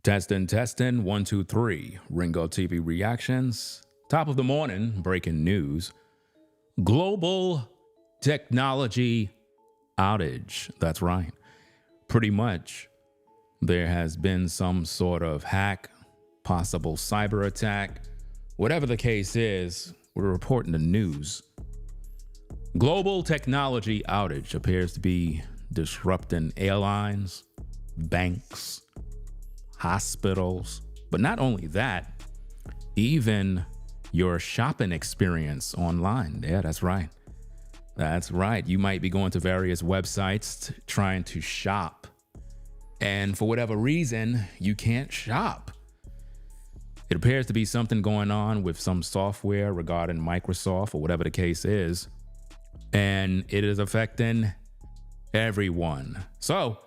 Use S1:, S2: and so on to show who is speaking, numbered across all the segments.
S1: Testing, 1, 2, 3. Ringo TV reactions. Top of the morning, breaking news. Global technology outage. That's right. Pretty much, there has been some sort of hack, possible cyber attack. Whatever the case is, we're reporting the news. Global technology outage appears to be disrupting airlines, banks, hospitals, but not only that, even your shopping experience online. Yeah, that's right. That's right. You might be going to various websites trying to shop, and for whatever reason, you can't shop. It appears to be something going on with some software regarding Microsoft or whatever the case is, and it is affecting everyone. So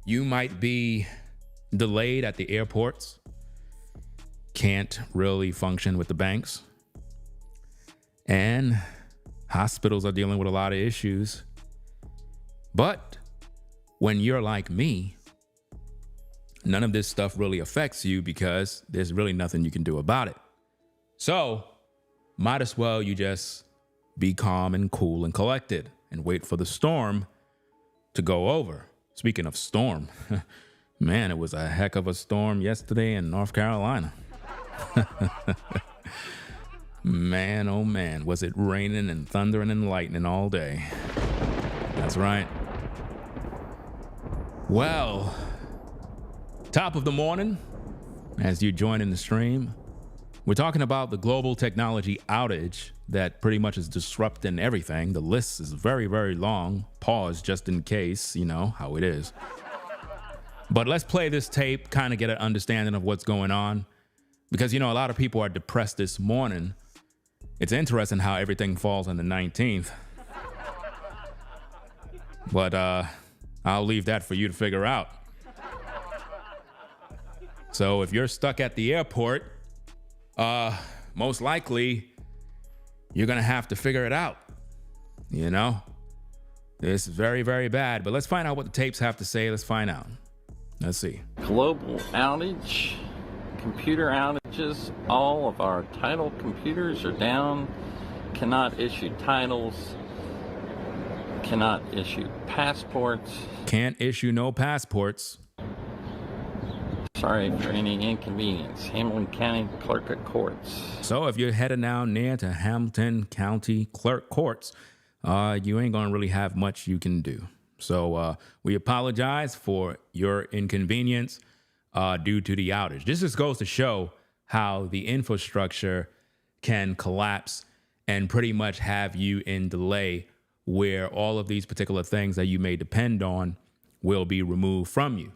S1: you might be delayed at the airports, can't really function with the banks, and hospitals are dealing with a lot of issues. But when you're like me, none of this stuff really affects you because there's really nothing you can do about it. So might as well you just be calm and cool and collected and wait for the storm to go over. Speaking of storm, man, it was a heck of a storm yesterday in North Carolina. Man, oh man, was it raining and thundering and lightning all day. That's right. Well, top of the morning, as you join in the stream, we're talking about the global technology outage that pretty much is disrupting everything. The list is very, very long. Pause just in case, you know how it is. But let's play this tape, kind of get an understanding of what's going on. Because, you know, a lot of people are depressed this morning. It's interesting how everything falls on the 19th. But I'll leave that for you to figure out. So if you're stuck at the airport, most likely you're going to have to figure it out. You know, this is very, very bad. But let's find out what the tapes have to say. Let's find out. Let's see.
S2: Global outage, computer outages. All of our title computers are down. Cannot issue titles. Cannot issue passports.
S1: Can't issue no passports.
S2: Sorry for any inconvenience. Hamilton County Clerk of Courts.
S1: So if you're headed down near to Hamilton County Clerk Courts, you ain't gonna really have much you can do. So we apologize for your inconvenience due to the outage. This just goes to show how the infrastructure can collapse and pretty much have you in delay where all of these particular things that you may depend on will be removed from you.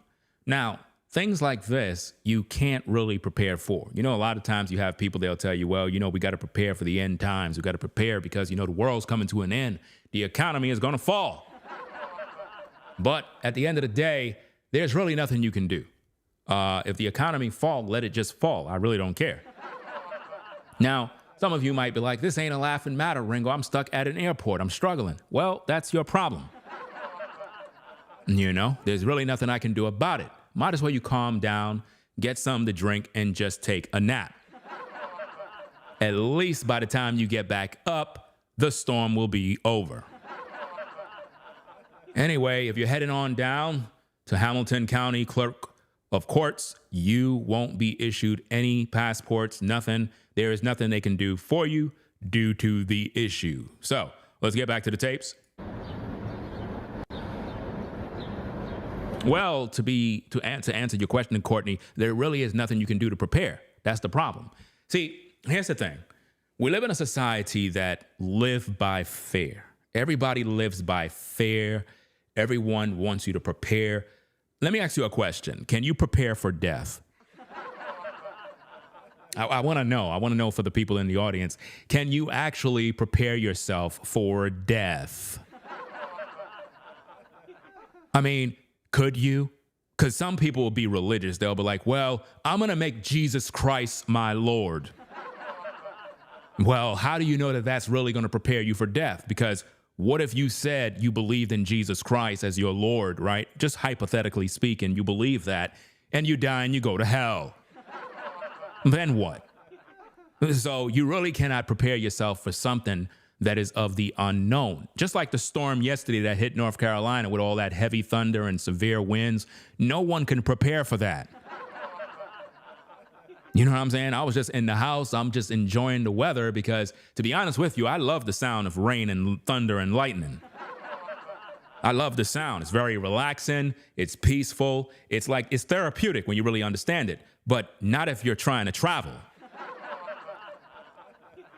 S1: Now, things like this, you can't really prepare for. You know, a lot of times you have people, they'll tell you, well, you know, we got to prepare for the end times. We got to prepare because, you know, the world's coming to an end. The economy is going to fall. But at the end of the day, there's really nothing you can do. If the economy fall, let it just fall. I really don't care. Now, some of you might be like, this ain't a laughing matter, Ringo. I'm stuck at an airport. I'm struggling. Well, that's your problem. You know, there's really nothing I can do about it. Might as well you calm down, get something to drink, and just take a nap. At least by the time you get back up, the storm will be over. Anyway, if you're heading on down to Hamilton County Clerk of Courts, you won't be issued any passports, nothing. There is nothing they can do for you due to the issue. So let's get back to the tapes. Well, to answer your question, Courtney, there really is nothing you can do to prepare. That's the problem. See, here's the thing. We live in a society that live by fair. Everybody lives by fair. Everyone wants you to prepare. Let me ask you a question. Can you prepare for death? I want to know. I want to know for the people in the audience. Can you actually prepare yourself for death? I mean, could you? Because some people will be religious. They'll be like, well, I'm going to make Jesus Christ my Lord. Well, how do you know that that's really going to prepare you for death? Because what if you said you believed in Jesus Christ as your Lord, right? Just hypothetically speaking, you believe that, and you die and you go to hell. Then what? So you really cannot prepare yourself for something that is of the unknown. Just like the storm yesterday that hit North Carolina with all that heavy thunder and severe winds, no one can prepare for that. You know what I'm saying? I was just in the house. I'm just enjoying the weather because, to be honest with you, I love the sound of rain and thunder and lightning. I love the sound. It's very relaxing. It's peaceful. It's therapeutic when you really understand it, but not if you're trying to travel.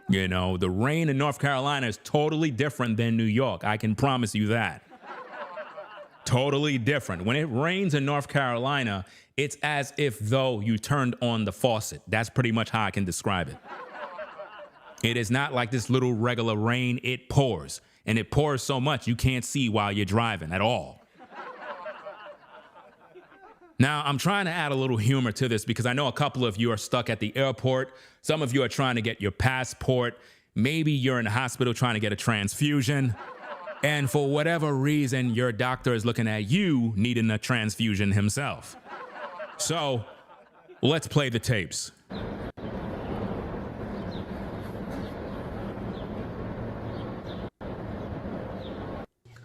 S1: You know, the rain in North Carolina is totally different than New York. I can promise you that. Totally different. When it rains in North Carolina, it's as if though you turned on the faucet. That's pretty much how I can describe it. It is not like this little regular rain. It pours, and it pours so much you can't see while you're driving at all. Now, I'm trying to add a little humor to this because I know a couple of you are stuck at the airport. Some of you are trying to get your passport. Maybe you're in the hospital trying to get a transfusion. And for whatever reason, your doctor is looking at you needing a transfusion himself. So let's play the tapes.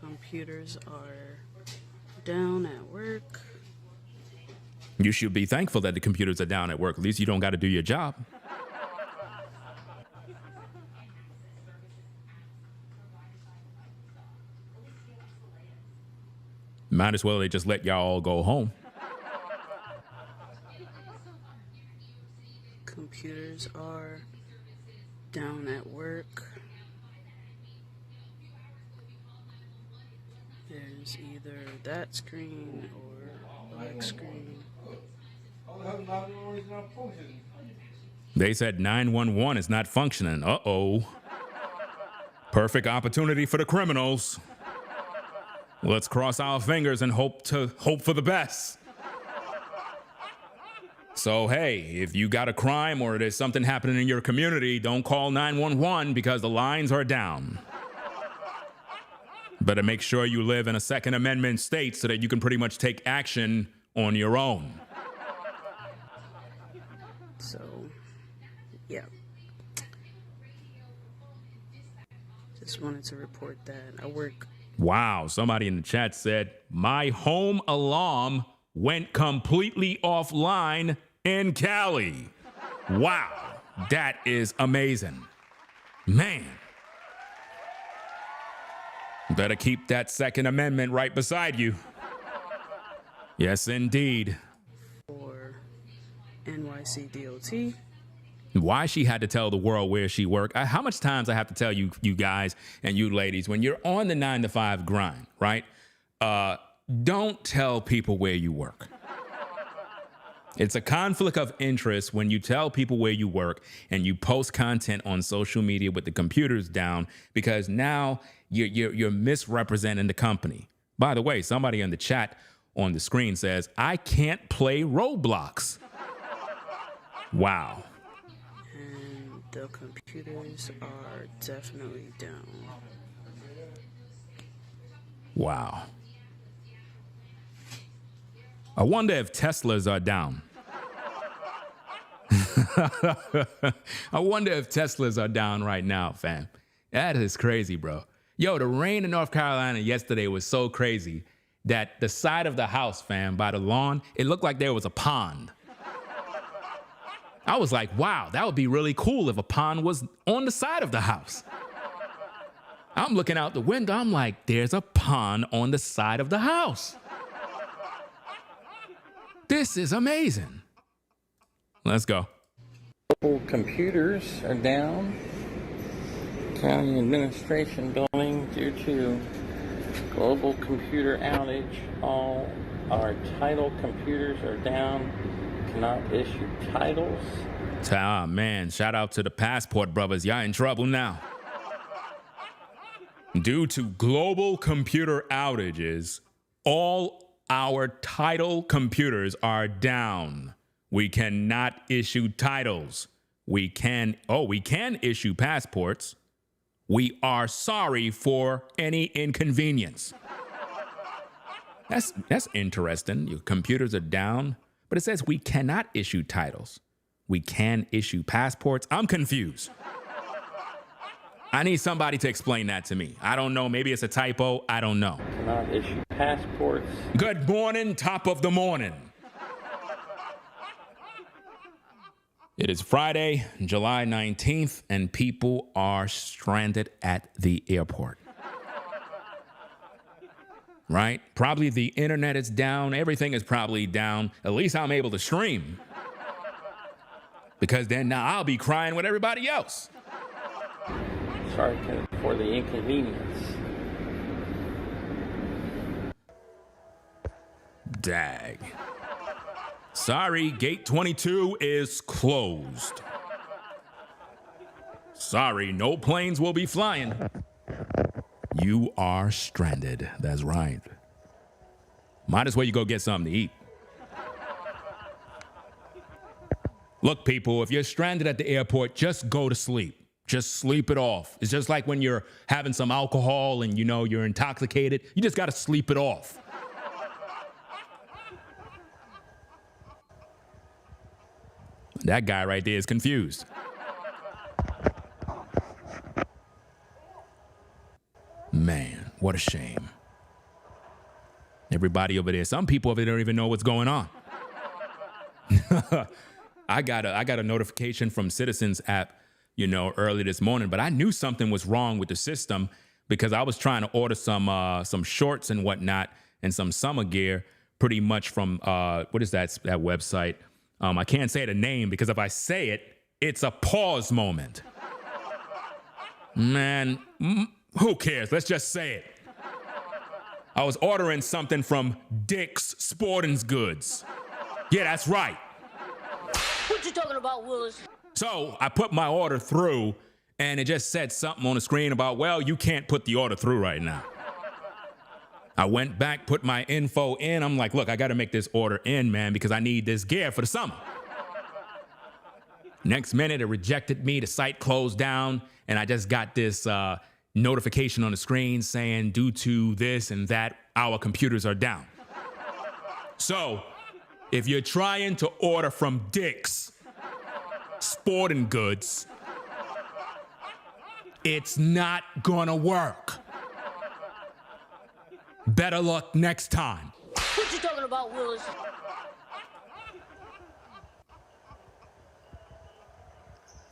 S3: Computers are down at work.
S1: You should be thankful that the computers are down at work. At least you don't got to do your job. Might as well they just let y'all all go home.
S3: Computers are down at work. There's either that screen or black screen.
S1: They said 911 is not functioning. Uh-oh. Perfect opportunity for the criminals. Let's cross our fingers and hope for the best. So, hey, if you got a crime or there's something happening in your community, don't call 911 because the lines are down. Better make sure you live in a Second Amendment state so that you can pretty much take action on your own.
S3: So, yeah. Just wanted to report that. I work.
S1: Wow, somebody in the chat said, my home alarm went completely offline in Cali. Wow, that is amazing. Man. Better keep that Second Amendment right beside you. Yes, indeed.
S3: For NYC DOT.
S1: Why she had to tell the world where she worked. How much times I have to tell you guys and you ladies, when you're on the 9-to-5 grind, right? Don't tell people where you work. It's a conflict of interest when you tell people where you work and you post content on social media with the computers down, because now you're misrepresenting the company. By the way, somebody in the chat on the screen says, I can't play Roblox. Wow.
S3: And the computers are definitely down.
S1: Wow. I wonder if Teslas are down. I wonder if Teslas are down right now, fam. That is crazy, bro. Yo, the rain in North Carolina yesterday was so crazy that the side of the house, fam, by the lawn, it looked like there was a pond. I was like, wow, that would be really cool if a pond was on the side of the house. I'm looking out the window. I'm like, there's a pond on the side of the house. This is amazing. Let's go.
S2: Computers are down. County Administration Building due to global computer outage. All our title computers are down. Cannot issue titles.
S1: Ah, man, shout out to the passport brothers. Y'all in trouble now. Due to global computer outages, all our title computers are down. We cannot issue titles. We can issue passports. We are sorry for any inconvenience. That's interesting. Your computers are down, But it says we cannot issue titles. We can issue passports. I'm confused. I need somebody to explain that to me. I don't know. Maybe it's a typo. I don't know.
S2: Cannot issue passports.
S1: Good morning, top of the morning. It is Friday, July 19th, and people are stranded at the airport. Right? Probably the internet is down. Everything is probably down. At least I'm able to stream. Because then now I'll be crying with everybody else.
S2: Sorry for the inconvenience.
S1: Dag. Sorry, gate 22 is closed. Sorry, no planes will be flying. You are stranded. That's right. Might as well you go get something to eat. Look, people, if you're stranded at the airport, just go to sleep. Just sleep it off. It's just like when you're having some alcohol and you're intoxicated. You just got to sleep it off. That guy right there is confused. Man, what a shame. Everybody over there, some people over there don't even know what's going on. I got a notification from Citizens app, early this morning, but I knew something was wrong with the system because I was trying to order some shorts and whatnot and some summer gear pretty much from, what is that website? I can't say the name because if I say it, it's a pause moment. Man, who cares? Let's just say it. I was ordering something from Dick's Sporting Goods. Yeah, that's right.
S4: What you talking about, Willis?
S1: So I put my order through and it just said something on the screen about, well, you can't put the order through right now. I went back, put my info in. I'm like, look, I got to make this order in, man, because I need this gear for the summer. Next minute, it rejected me. The site closed down, and I just got this notification on the screen saying, due to this and that, our computers are down. So, if you're trying to order from Dick's Sporting Goods, it's not gonna work. Better luck next time.
S4: What you talking about, Willis?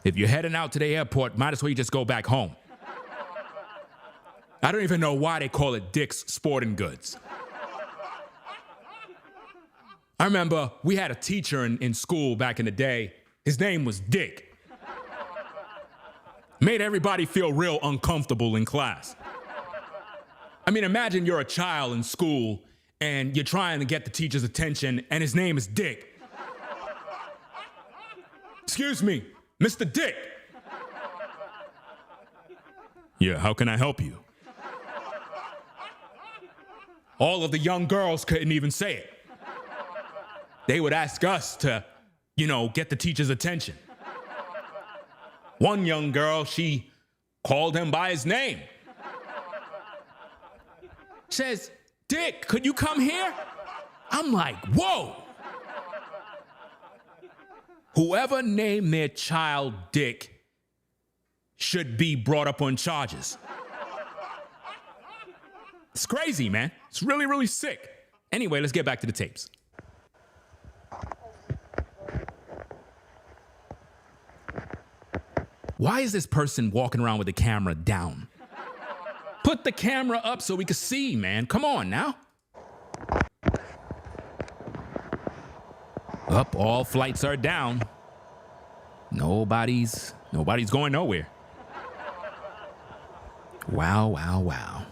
S1: If you're heading out to the airport, might as well you just go back home. I don't even know why they call it Dick's Sporting Goods. I remember we had a teacher in school back in the day. His name was Dick. Made everybody feel real uncomfortable in class. I mean, imagine you're a child in school and you're trying to get the teacher's attention and his name is Dick. Excuse me, Mr. Dick. Yeah, how can I help you? All of the young girls couldn't even say it. They would ask us to, get the teacher's attention. One young girl, she called him by his name. Says, Dick, could you come here? I'm like, whoa. Whoever named their child Dick should be brought up on charges. It's crazy, man. It's really, really sick. Anyway, let's get back to the tapes. Why is this person walking around with the camera down? Put the camera up so we can see, man. Come on now. Up, all flights are down. Nobody's going nowhere. Wow, wow, wow.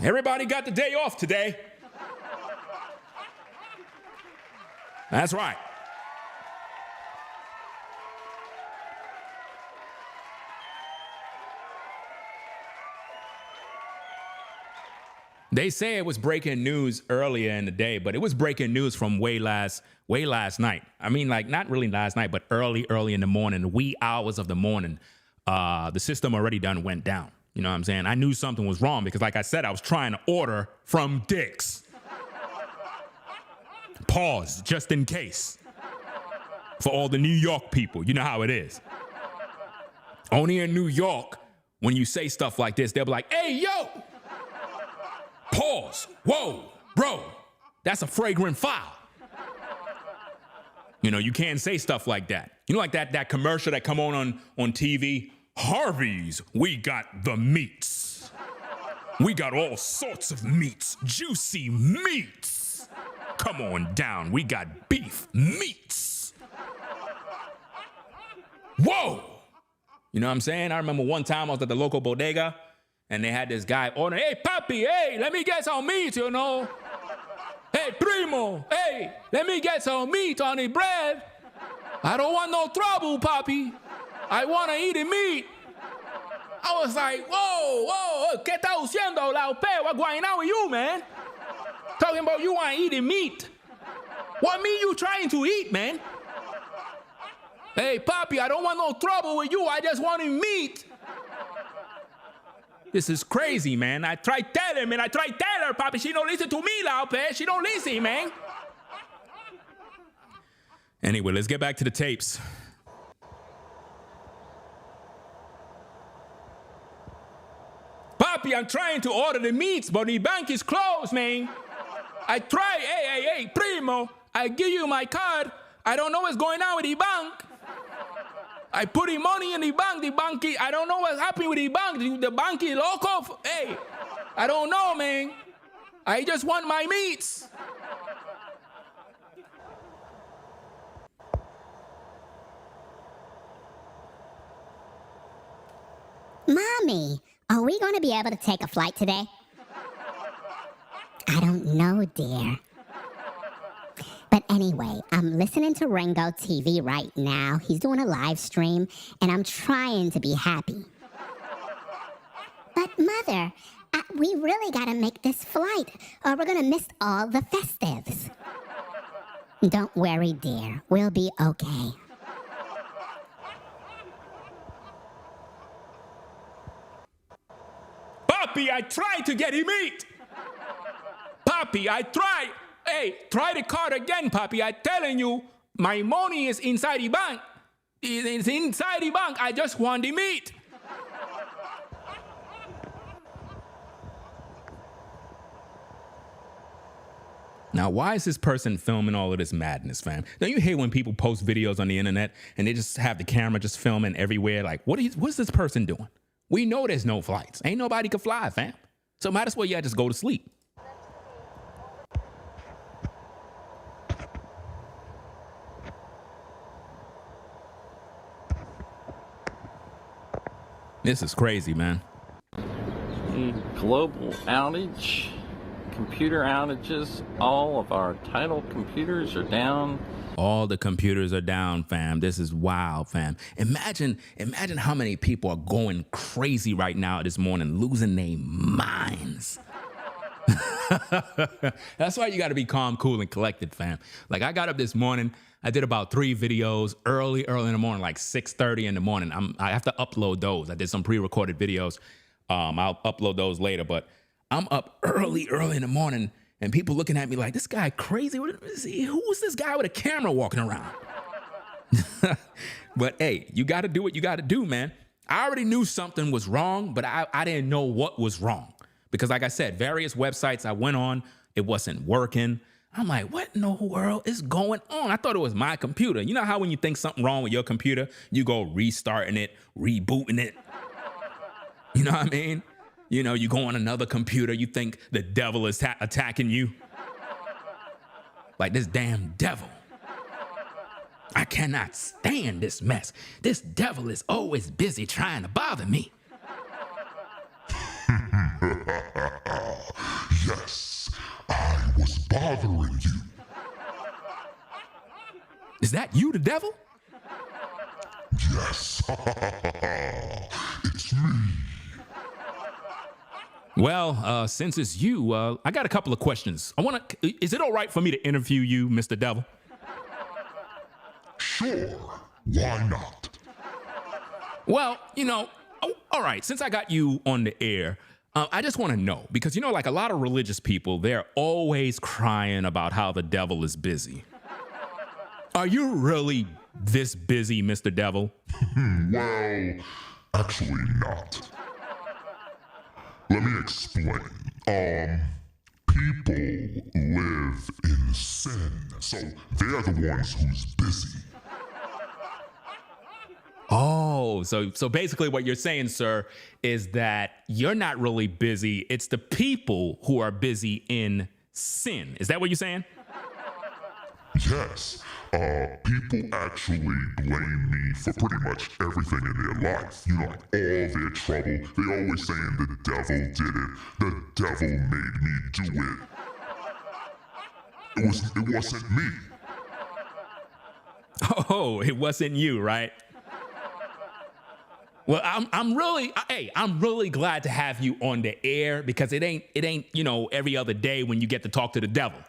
S1: Everybody got the day off today. That's right. They say it was breaking news earlier in the day, but it was breaking news from way last night. I mean, like, not really last night, but early in the morning, the wee hours of the morning. The system already went down. You know what I'm saying? I knew something was wrong because, like I said, I was trying to order from Dick's. Pause, just in case. For all the New York people, you know how it is. Only in New York, when you say stuff like this, they'll be like, hey, yo! Pause. Whoa, bro, that's a fragrant foul. You know, you can't say stuff like that. You know, like that commercial that come on TV? Harvey's, we got the meats. We got all sorts of meats, juicy meats. Come on down, we got beef meats. Whoa! You know what I'm saying? I remember one time I was at the local bodega and they had this guy ordering, hey, papi, hey, let me get some meat, you know. Hey, primo, hey, let me get some meat on the bread. I don't want no trouble, papi. I want to eat the meat. I was like, whoa, ¿qué está haciendo, Laupe? What's going on with you, man? Talking about you want to eat the meat. What meat you trying to eat, man? Hey, papi, I don't want no trouble with you. I just want to meat. This is crazy, man. I tried telling him and I tried telling her, papi. She don't listen to me, Laupe. She don't listen, man. Anyway, let's get back to the tapes. Papi, I'm trying to order the meats, but the bank is closed, man. I try, hey, primo. I give you my card. I don't know what's going on with the bank. I put the money in the bank. I don't know what's happening with the bank. The bank is local. Hey, I don't know, man. I just want my meats.
S5: Mommy, are we going to be able to take a flight today? I don't know, dear. But anyway, I'm listening to Ringo TV right now. He's doing a live stream, and I'm trying to be happy. But Mother, we really got to make this flight, or we're going to miss all the festives. Don't worry, dear. We'll be okay.
S1: Papi, I tried to get him eat. Papi, I tried. Hey, try the card again, Papi. I'm telling you, my money is inside the bank. It's inside the bank. I just want the meat. Now, why is this person filming all of this madness, fam? Don't you hate when people post videos on the internet and they just have the camera just filming everywhere? Like, what is this person doing? We know there's no flights. Ain't nobody can fly, fam. So might as well y'all just go to sleep. This is crazy, man.
S2: The global outage, computer outages, all of our title computers are down.
S1: All the computers are down, fam. This is wild, fam. Imagine how many people are going crazy right now this morning, losing their minds. That's why you got to be calm, cool, and collected, fam. Like, I got up this morning. I did about 3 videos early in the morning, like 6:30 in the morning. I have to upload those. I did some pre-recorded videos. I'll upload those later, but I'm up early in the morning, and people looking at me like, this guy crazy? Who's this guy with a camera walking around? But hey, you got to do what you got to do, man. I already knew something was wrong, but I didn't know what was wrong. Because like I said, various websites I went on, it wasn't working. I'm like, what in the world is going on? I thought it was my computer. You know how when you think something wrong with your computer, you go restarting it, rebooting it. You know what I mean? You know, you go on another computer, you think the devil is attacking you. Like this damn devil. I cannot stand this mess. This devil is always busy trying to bother me.
S6: Yes, I was bothering you.
S1: Is that you, the devil?
S6: Yes, it's me.
S1: Well, since it's you, I got a couple of questions. Is it all right for me to interview you, Mr. Devil?
S6: Sure, why not?
S1: Well, you know, all right, since I got you on the air, I just want to know, because, like a lot of religious people, they're always crying about how the devil is busy. Are you really this busy, Mr. Devil?
S6: Well, actually not. Let me explain. People live in sin, so they're the ones who's busy.
S1: Oh, so basically what you're saying, sir, is that you're not really busy. It's the people who are busy in sin. Is that what you're saying?
S6: Yes, people actually blame me for pretty much everything in their life. Like all their trouble. They always saying the devil did it. The devil made me do it. It wasn't me.
S1: Oh, it wasn't you, right? Well, I'm really glad to have you on the air, because it ain't every other day when you get to talk to the devil.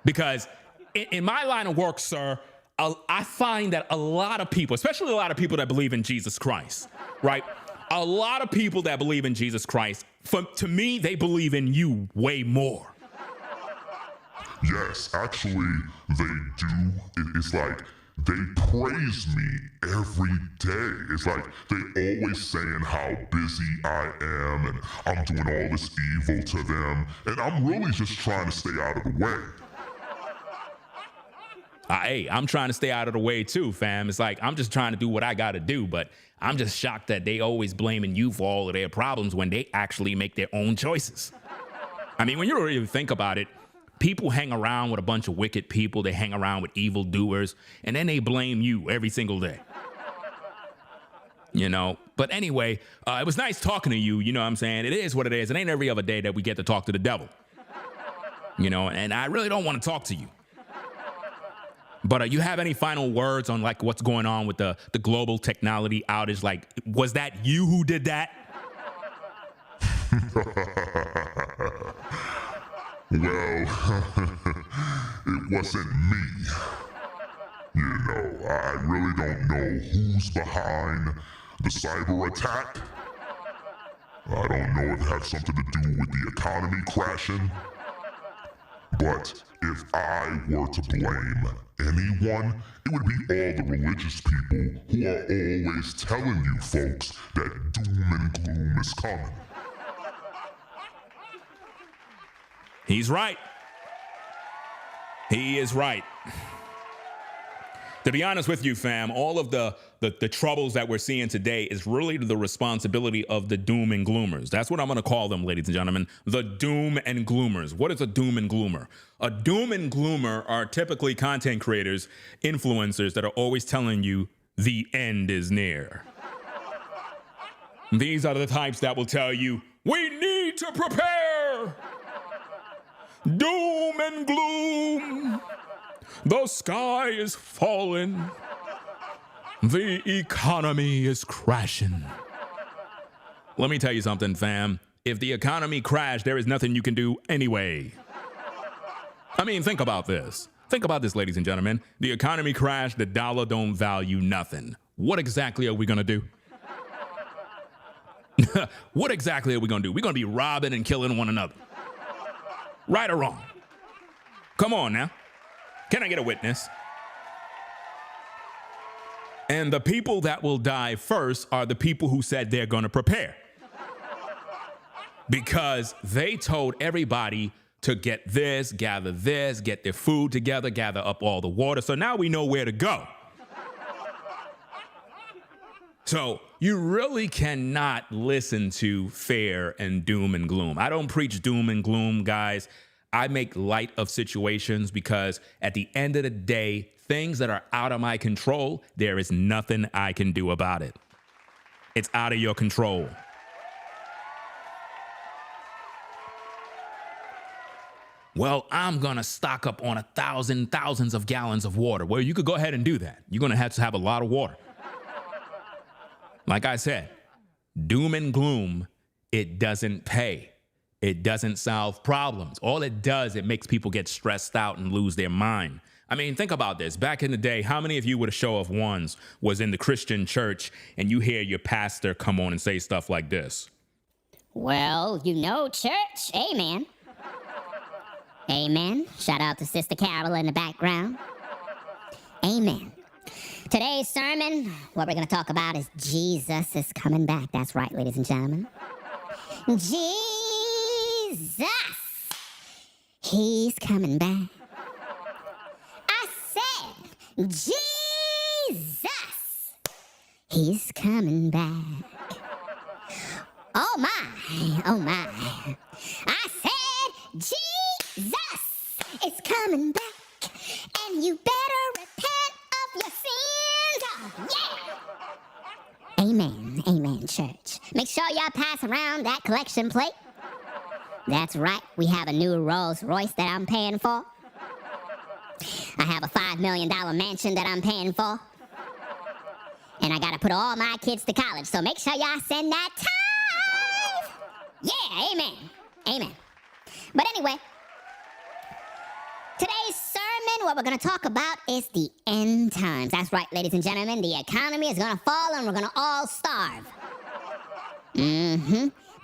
S1: Because in my line of work, sir, I find that a lot of people, especially a lot of people that believe in Jesus Christ, right? A lot of people that believe in Jesus Christ, to me, they believe in you way more.
S6: Yes, actually, they do. It's like they praise me every day. It's like they always saying how busy I am and I'm doing all this evil to them. And I'm really just trying to stay out of the way.
S1: Hey, I'm trying to stay out of the way too, fam. It's like I'm just trying to do what I got to do, but I'm just shocked that they always blaming you for all of their problems when they actually make their own choices. I mean, when you really think about it, people hang around with a bunch of wicked people. They hang around with evildoers, and then they blame you every single day. But anyway, it was nice talking to you. You know what I'm saying? It is what it is. It ain't every other day that we get to talk to the devil. And I really don't want to talk to you. But you have any final words on like what's going on with the global technology outage? Like, was that you who did that?
S6: Well, it wasn't me. I really don't know who's behind the cyber attack. I don't know if it had something to do with the economy crashing. But if I were to blame anyone, it would be all the religious people who are always telling you folks that doom and gloom is coming.
S1: He's right. He is right. To be honest with you, fam, all of the troubles that we're seeing today is really the responsibility of the doom and gloomers. That's what I'm going to call them, ladies and gentlemen, the doom and gloomers. What is a doom and gloomer? A doom and gloomer are typically content creators, influencers that are always telling you the end is near. These are the types that will tell you, we need to prepare. Doom and gloom. The sky is falling. The economy is crashing. Let me tell you something, fam. If the economy crashed, there is nothing you can do anyway. I mean, think about this. Think about this, ladies and gentlemen. The economy crashed, the dollar don't value nothing. What exactly are we gonna do? What exactly are we gonna do? We're gonna be robbing and killing one another. Right or wrong? Come on now. Can I get a witness? And the people that will die first are the people who said they're going to prepare. Because they told everybody to get this, get their food together, gather up all the water. So now we know where to go. So you really cannot listen to fear and doom and gloom. I don't preach doom and gloom, guys. I make light of situations because at the end of the day, things that are out of my control, there is nothing I can do about it. It's out of your control. Well, I'm going to stock up on thousands of gallons of water. Well, you could go ahead and do that. You're going to have a lot of water. Like I said, doom and gloom, it doesn't pay. It doesn't solve problems. All it does, it makes people get stressed out and lose their mind. I mean, think about this. Back in the day, how many of you with a show of ones was in the Christian church and you hear your pastor come on and say stuff like this?
S5: Well, you know, church. Amen. Amen. Shout out to Sister Carol in the background. Amen. Today's sermon, what we're going to talk about is Jesus is coming back. That's right, ladies and gentlemen. Jesus. He's coming back. I said, Jesus. He's coming back. Oh my, oh my. I said, Jesus is coming back. And you better repent of your sins. Oh, yeah. Amen, amen, church. Make sure y'all pass around that collection plate. That's right, we have a new Rolls Royce that I'm paying for. I have a $5 million mansion that I'm paying for. And I gotta put all my kids to college, so make sure y'all send that tithe. Yeah, amen, amen. But anyway, today's sermon, what we're gonna talk about is the end times. That's right, ladies and gentlemen, the economy is gonna fall and we're gonna all starve.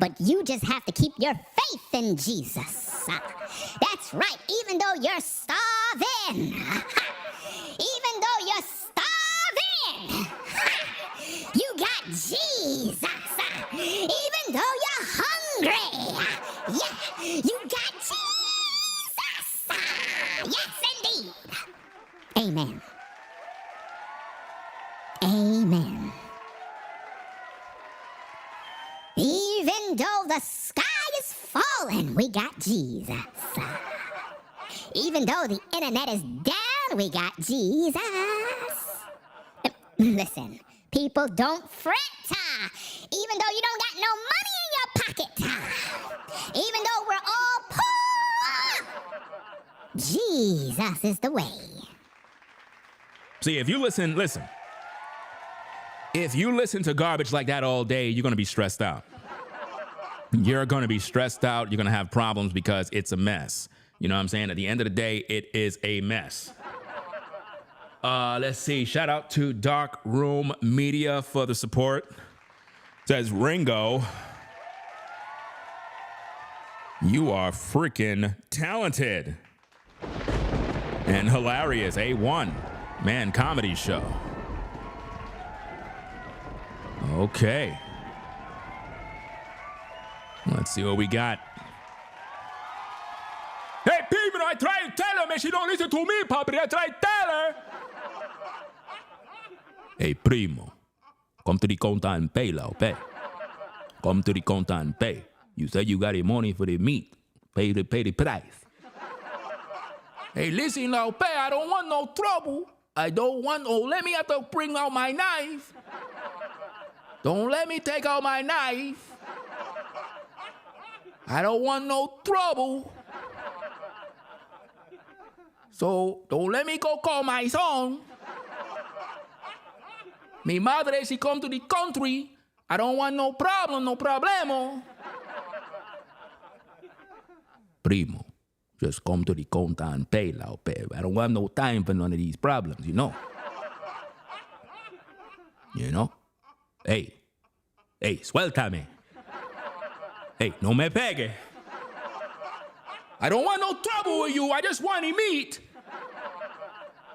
S5: But you just have to keep your faith in Jesus. That's right, even though you're starving. Even though you're starving. You got Jesus. Even though you're hungry. Yeah, you got Jesus. Yes, indeed. Amen. Amen. Even though the sky is falling, we got Jesus. Even though the internet is down, we got Jesus. Listen, people, don't fret. Even though you don't got no money in your pocket. Even though we're all poor. Jesus is the way.
S1: See, if you listen. If you listen to garbage like that all day, you're going to be stressed out. You're going to be stressed out. You're going to have problems because it's a mess. You know what I'm saying? At the end of the day, it is a mess. Let's see. Shout out to Dark Room Media for the support. Says, Ringo, you are freaking talented and hilarious. A1 man comedy show. Okay. Let's see what we got. Hey, people, I try to tell her, man. She don't listen to me, Papi. I try to tell her. Hey, primo. Come to the counter and pay, Lao. Pay. Come to the counter and pay. You said you got the money for the meat. Pay the price. Hey, listen, Lao. Pay. I don't want no trouble. I don't want... Oh, let me have to bring out my knife. Don't let me take out my knife. I don't want no trouble. So don't let me go call my son. Mi madre, she come to the country. I don't want no problem, no problemo. Primo, just come to the counter and pay, Lao, pay. I don't want no time for none of these problems, you know? You know? Hey, suéltame. Hey, no me pegue. I don't want no trouble with you. I just want to meat.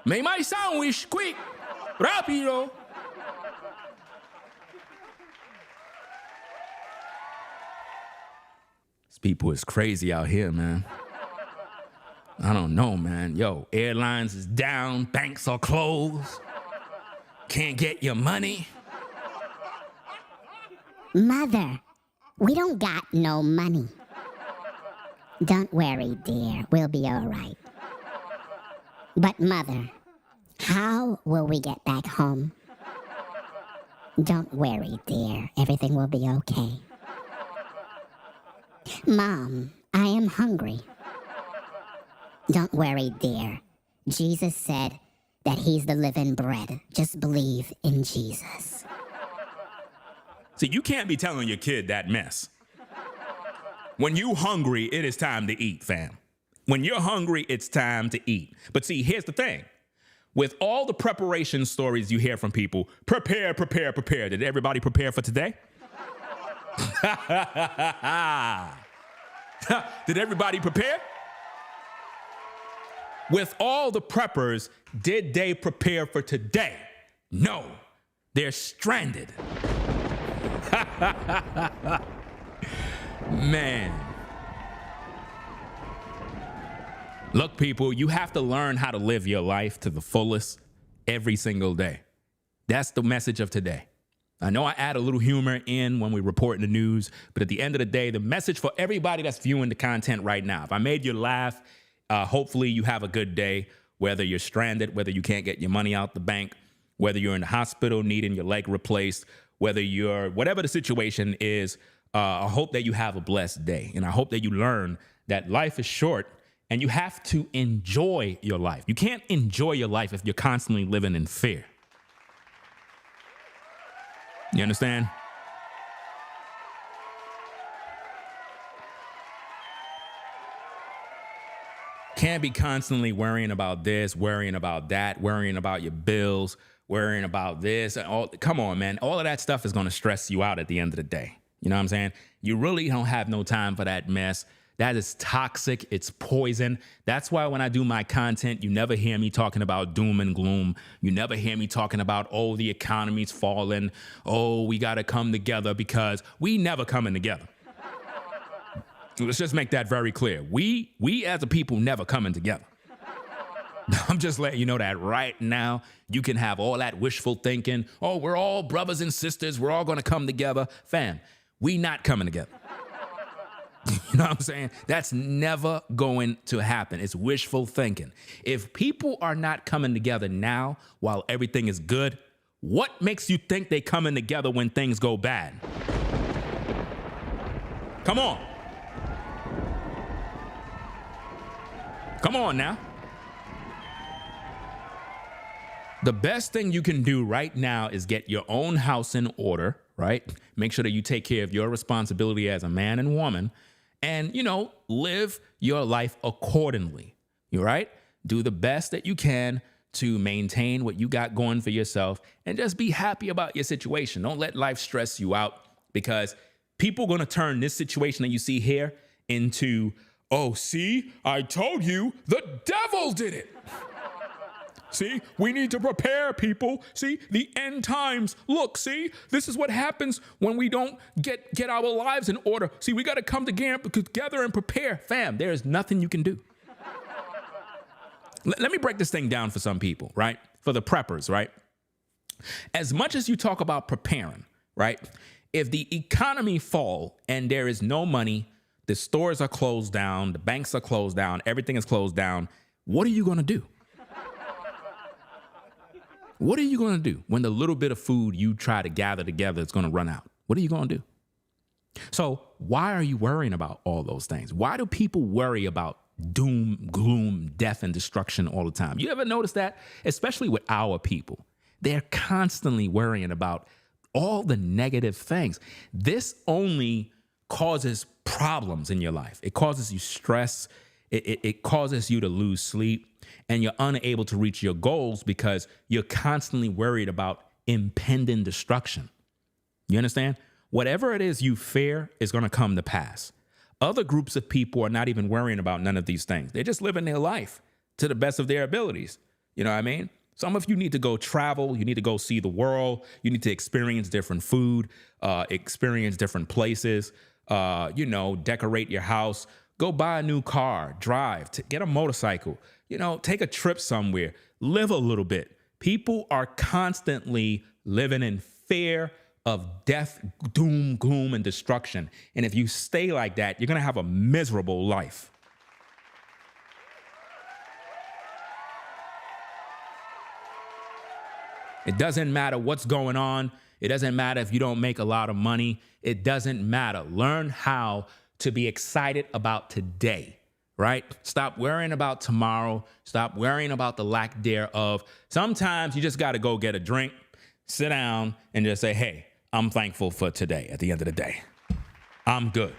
S1: Make my sandwich quick. Rápido. These people is crazy out here, man. I don't know, man. Yo, Airlines is down. Banks are closed. Can't get your money.
S5: Mother, we don't got no money. Don't worry, dear. We'll be all right. But, Mother, how will we get back home? Don't worry, dear. Everything will be okay. Mom, I am hungry. Don't worry, dear. Jesus said that he's the living bread. Just believe in Jesus.
S1: See, you can't be telling your kid that mess. When you hungry, it is time to eat, fam. When you're hungry, it's time to eat. But see, here's the thing. With all the preparation stories you hear from people, prepare. Did everybody prepare for today? Did everybody prepare? With all the preppers, did they prepare for today? No, they're stranded. Man. Look, people, you have to learn how to live your life to the fullest every single day. That's the message of today. I know I add a little humor in when we report in the news, but at the end of the day, the message for everybody that's viewing the content right now, if I made you laugh, hopefully you have a good day, whether you're stranded, whether you can't get your money out the bank, whether you're in the hospital needing your leg replaced, whatever the situation is, I hope that you have a blessed day. And I hope that you learn that life is short and you have to enjoy your life. You can't enjoy your life if you're constantly living in fear. You understand? Can't be constantly worrying about this, worrying about that, worrying about your bills, worrying about this. Come on, man. All of that stuff is going to stress you out at the end of the day. You know what I'm saying? You really don't have no time for that mess. That is toxic. It's poison. That's why when I do my content, you never hear me talking about doom and gloom. You never hear me talking about, oh, the economy's falling. Oh, we got to come together, because we never coming together. Let's just make that very clear. We as a people never coming together. I'm just letting you know that right now. You can have all that wishful thinking. Oh, we're all brothers and sisters. We're all going to come together. Fam, we not coming together. You know what I'm saying? That's never going to happen. It's wishful thinking. If people are not coming together now while everything is good, what makes you think they coming together when things go bad? Come on. Come on now. The best thing you can do right now is get your own house in order, right? Make sure that you take care of your responsibility as a man and woman and, live your life accordingly, right? Do the best that you can to maintain what you got going for yourself and just be happy about your situation. Don't let life stress you out, because people are going to turn this situation that you see here into, oh, see, I told you the devil did it. See, we need to prepare, people. See, the end times. Look, see, this is what happens when we don't get our lives in order. See, we got to come together and prepare. Fam, there is nothing you can do. Let me break this thing down for some people, right? For the preppers, right? As much as you talk about preparing, right? If the economy fall and there is no money, the stores are closed down, the banks are closed down, everything is closed down, what are you going to do? What are you going to do when the little bit of food you try to gather together is going to run out? What are you going to do? So why are you worrying about all those things? Why do people worry about doom, gloom, death, and destruction all the time? You ever notice that? Especially with our people. They're constantly worrying about all the negative things. This only causes problems in your life. It causes you stress. It causes you to lose sleep. And you're unable to reach your goals because you're constantly worried about impending destruction. You understand? Whatever it is you fear is going to come to pass. Other groups of people are not even worrying about none of these things. They're just living their life to the best of their abilities. You know what I mean? Some of you need to go travel. You need to go see the world. You need to experience different food, experience different places, decorate your house, go buy a new car, drive, get a motorcycle. Take a trip somewhere, live a little bit. People are constantly living in fear of death, doom, gloom, and destruction. And if you stay like that, you're going to have a miserable life. It doesn't matter what's going on. It doesn't matter if you don't make a lot of money. It doesn't matter. Learn how to be excited about today. Right? Stop worrying about tomorrow. Stop worrying about the lack thereof. Sometimes you just got to go get a drink, sit down, and just say, hey, I'm thankful for today at the end of the day. I'm good.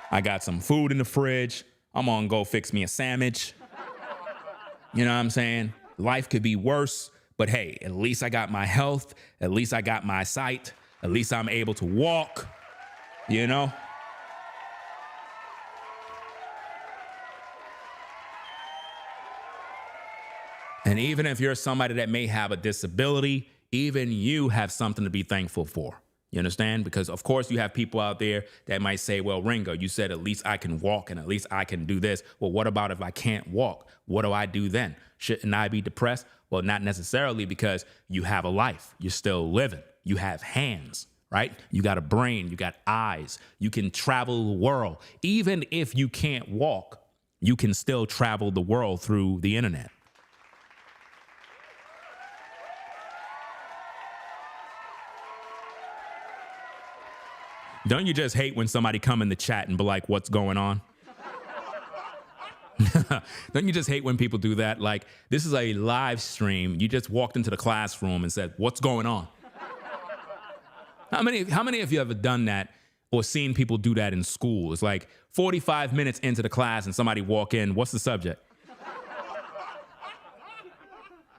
S1: I got some food in the fridge. I'm going to go fix me a sandwich. You know what I'm saying? Life could be worse, but hey, at least I got my health. At least I got my sight. At least I'm able to walk, you know? And even if you're somebody that may have a disability, even you have something to be thankful for. You understand? Because of course you have people out there that might say, well, Ringo, you said at least I can walk and at least I can do this. Well, what about if I can't walk? What do I do then? Shouldn't I be depressed? Well, not necessarily, because you have a life. You're still living. You have hands, right? You got a brain. You got eyes. You can travel the world. Even if you can't walk, you can still travel the world through the internet. Don't you just hate when somebody come in the chat and be like, what's going on? Don't you just hate when people do that? Like, this is a live stream. You just walked into the classroom and said, what's going on? How many of you have ever done that or seen people do that in school? It's like 45 minutes into the class and somebody walk in, what's the subject?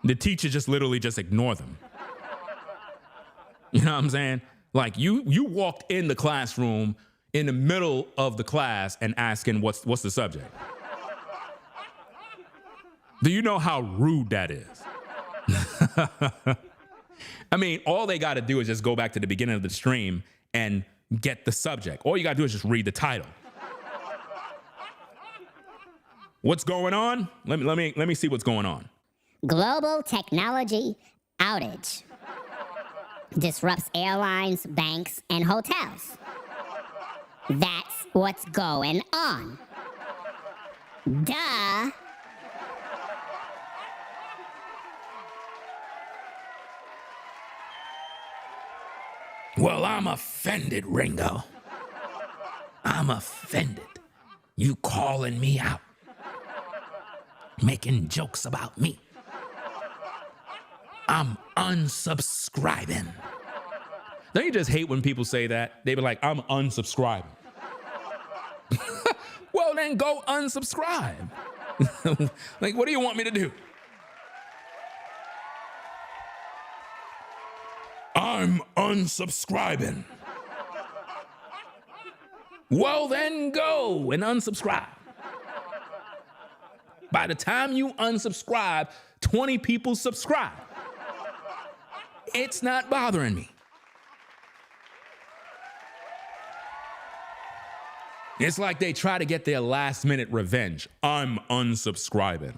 S1: The teacher just literally just ignore them. You know what I'm saying? Like you walked in the classroom in the middle of the class and asking what's the subject. Do you know how rude that is? I mean, all they got to do is just go back to the beginning of the stream and get the subject. All you got to do is just read the title. What's going on? Let me see what's going on.
S5: Global technology outage disrupts airlines, banks, and hotels. That's what's going on. Duh.
S1: Well, I'm offended, Ringo. I'm offended. You calling me out. Making jokes about me. I'm unsubscribing. Don't you just hate when people say that? They be like, I'm unsubscribing. Well, then go unsubscribe. Like, what do you want me to do? I'm unsubscribing. Well, then go and unsubscribe. By the time you unsubscribe, 20 people subscribe. It's not bothering me. It's like they try to get their last minute revenge. I'm unsubscribing.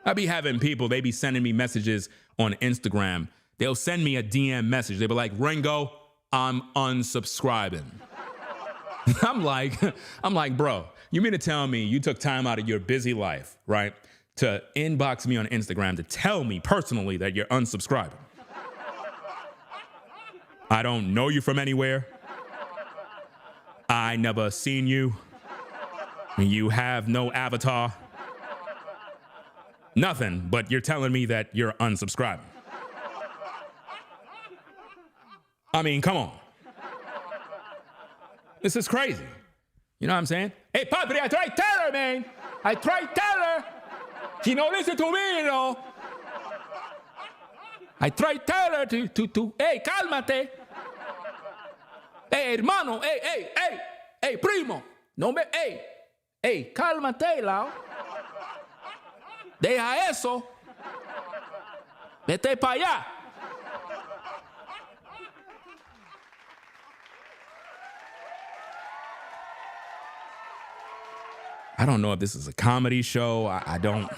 S1: I be having people, they be sending me messages on Instagram. They'll send me a DM message. They be like, Ringo, I'm unsubscribing. I'm like, bro, you mean to tell me you took time out of your busy life, right, to inbox me on Instagram to tell me personally that you're unsubscribing? I don't know you from anywhere. I never seen you. You have no avatar. Nothing, but you're telling me that you're unsubscribing. I mean, come on. This is crazy. You know what I'm saying? Hey, Padre, I tried to tell her, man. I tried to tell her. She don't listen to me, you know. I tried to tell her to, hey, cálmate. Hey, hermano, hey, primo. No me, hey, cálmate, Lao. Deja eso. Vete para allá. I don't know if this is a comedy show. I don't.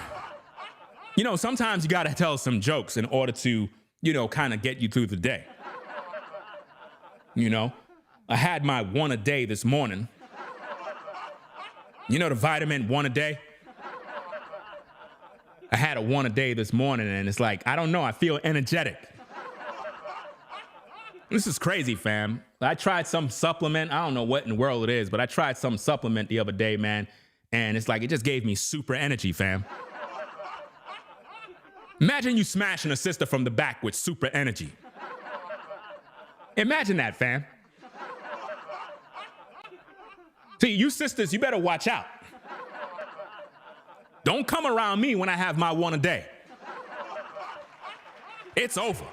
S1: You know, sometimes you got to tell some jokes in order to, you know, kind of get you through the day. You know, I had my one a day this morning. You know the vitamin one a day? I had a one a day this morning, and it's like, I don't know, I feel energetic. This is crazy, fam. I tried some supplement. I don't know what in the world it is, but I tried some supplement the other day, man. And it's like, it just gave me super energy, fam. Imagine you smashing a sister from the back with super energy. Imagine that, fam. See, you sisters, you better watch out. Don't come around me when I have my one a day. It's over.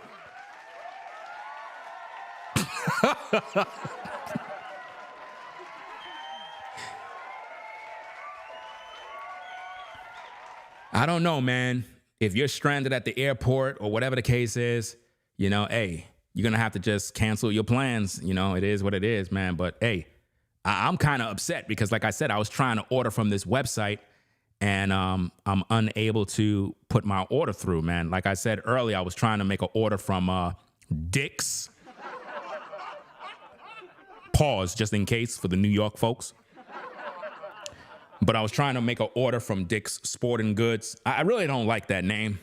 S1: I don't know, man. If you're stranded at the airport or whatever the case is, hey, you're going to have to just cancel your plans. It is what it is, man. But hey, I'm kind of upset because, like I said, I was trying to order from this website and I'm unable to put my order through, man. Like I said earlier, I was trying to make an order from Dick's. Pause, just in case, for the New York folks. But I was trying to make an order from Dick's Sporting Goods. I really don't like that name.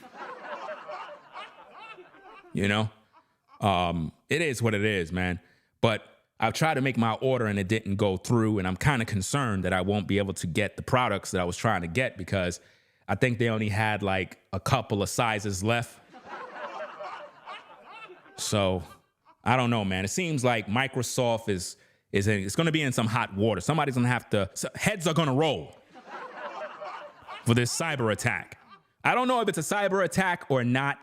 S1: It is what it is, man. But I've tried to make my order and it didn't go through. And I'm kind of concerned that I won't be able to get the products that I was trying to get because I think they only had like a couple of sizes left. So I don't know, man. It seems like Microsoft it's going to be in some hot water. Somebody's going to have to, heads are going to roll for this cyber attack. I don't know if it's a cyber attack or not.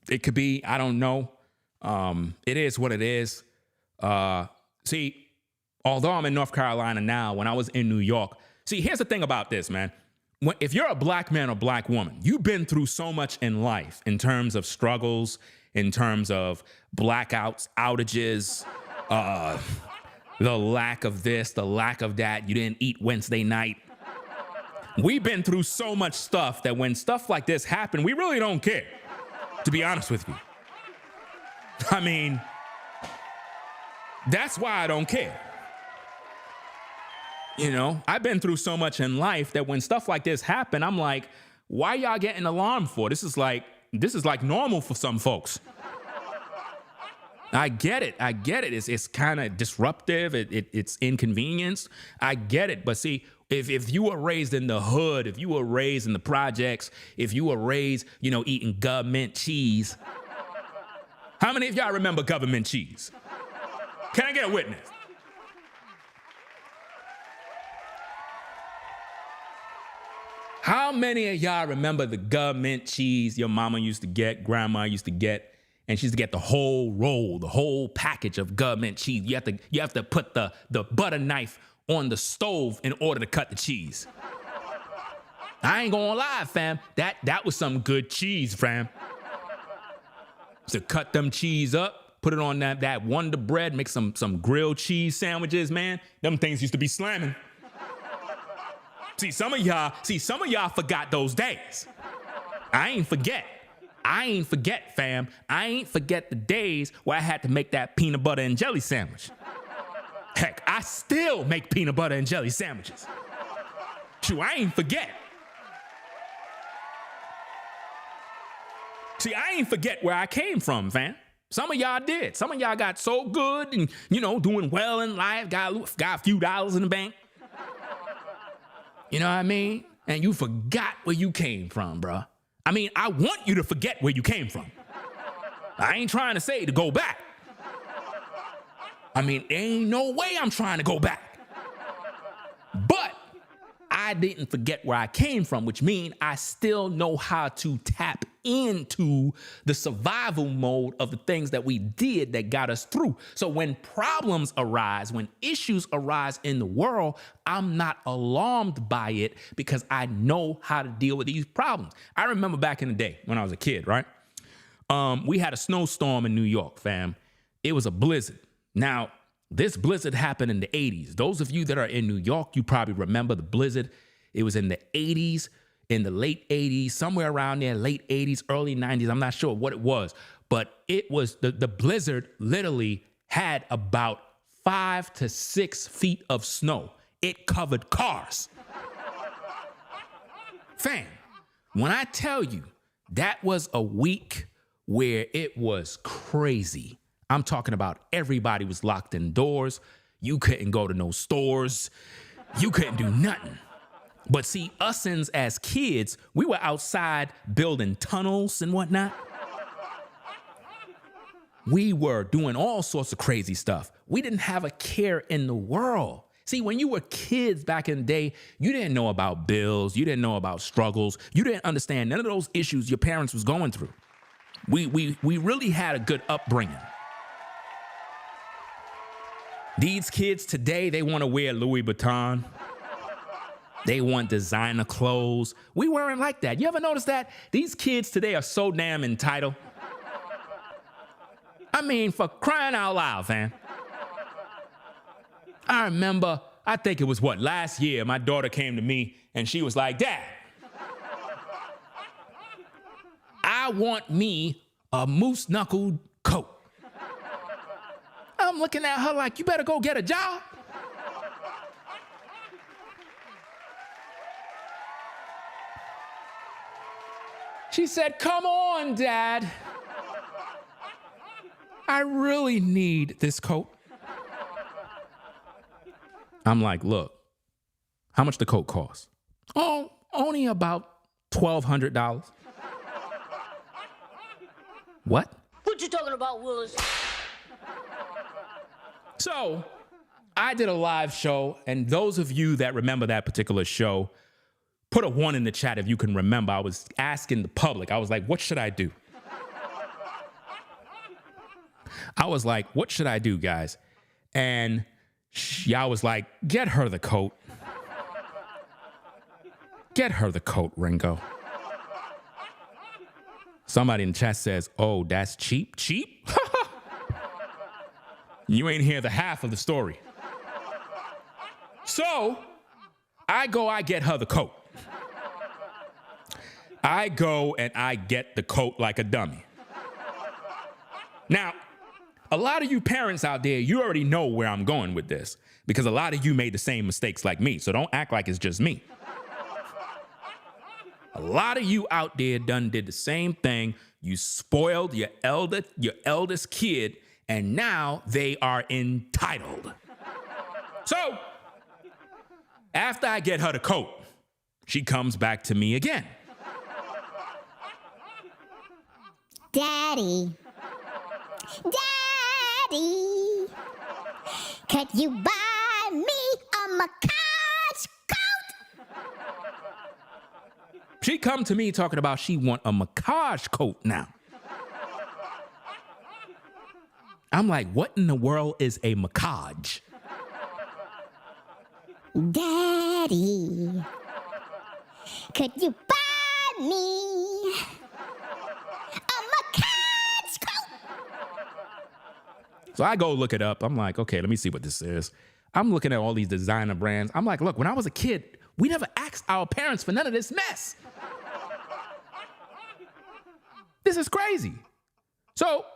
S1: It could be, I don't know. It is what it is. See, although I'm in North Carolina now, when I was in New York, see, here's the thing about this, man. If you're a black man or black woman, you've been through so much in life in terms of struggles, in terms of blackouts, outages, the lack of this, the lack of that. You didn't eat Wednesday night. We've been through so much stuff that when stuff like this happen, we really don't care, to be honest with you. I mean, that's why I don't care. I've been through so much in life that when stuff like this happen, I'm like, why y'all getting alarmed for? This is like normal for some folks. I get it. It's kind of disruptive. It's inconvenienced. I get it. But see, if you were raised in the hood, if you were raised in the projects, if you were raised, eating government cheese. How many of y'all remember government cheese? Can I get a witness? How many of y'all remember the government cheese your mama used to get, grandma used to get? And she used to get the whole roll, the whole package of government cheese. You have to put the butter knife on the stove in order to cut the cheese. I ain't gonna lie, fam. That was some good cheese, fam. So cut them cheese up, put it on that Wonder Bread, make some grilled cheese sandwiches, man. Them things used to be slamming. See, some of y'all forgot those days. I ain't forget, fam. I ain't forget the days where I had to make that peanut butter and jelly sandwich. Heck, I still make peanut butter and jelly sandwiches. Shoot, I ain't forget. See, I ain't forget where I came from, fam. Some of y'all did. Some of y'all got so good and, doing well in life, got a few dollars in the bank. You know what I mean? And you forgot where you came from, bruh. I mean, I want you to forget where you came from. I ain't trying to say to go back. I mean, there ain't no way I'm trying to go back. But I didn't forget where I came from, which means I still know how to tap into the survival mode of the things that we did that got us through. So when problems arise, when issues arise in the world, I'm not alarmed by it because I know how to deal with these problems. I remember back in the day when I was a kid, right? We had a snowstorm in New York, fam. It was a blizzard. Now, this blizzard happened in the 80s. Those of you that are in New York, you probably remember the blizzard. It was in the 80s, in the late 80s, somewhere around there, late 80s, early 90s. I'm not sure what it was, but it was the blizzard literally had about 5 to 6 feet of snow. It covered cars. Fam, when I tell you that was a week where it was crazy. I'm talking about everybody was locked indoors. You couldn't go to no stores. You couldn't do nothing. But see, usins as kids, we were outside building tunnels and whatnot. We were doing all sorts of crazy stuff. We didn't have a care in the world. See, when you were kids back in the day, you didn't know about bills. You didn't know about struggles. You didn't understand none of those issues your parents was going through. We really had a good upbringing. These kids today, they want to wear Louis Vuitton. They want designer clothes. We weren't like that. You ever notice that? These kids today are so damn entitled. I mean, for crying out loud, fam. I remember, I think it was last year, my daughter came to me and she was like, Dad, I want me a moose knuckled coat. I'm looking at her like, you better go get a job. She said, come on, Dad. I really need this coat. I'm like, look, how much the coat cost? Oh, only about $1,200. What?
S4: What you talking about, Willis?
S1: So I did a live show, and those of you that remember that particular show, put a 1 in the chat if you can remember. I was asking the public, I was like, what should I do? I was like, what should I do, guys? And y'all was like, get her the coat. Get her the coat, Ringo. Somebody in the chat says, oh, that's cheap? Cheap? You ain't hear the half of the story. So I get her the coat. I go and I get the coat like a dummy. Now, a lot of you parents out there, you already know where I'm going with this because a lot of you made the same mistakes like me. So don't act like it's just me. A lot of you out there did the same thing. You spoiled your eldest kid, and now they are entitled. So after I get her the coat, she comes back to me again.
S5: Daddy, could you buy me a massage coat?
S1: She come to me talking about she want a massage coat now. I'm like, what in the world is a massage?
S5: Daddy, could you buy me a massage coat?
S1: So I go look it up. I'm like, okay, let me see what this is. I'm looking at all these designer brands. I'm like, look, when I was a kid, we never asked our parents for none of this mess. This is crazy. So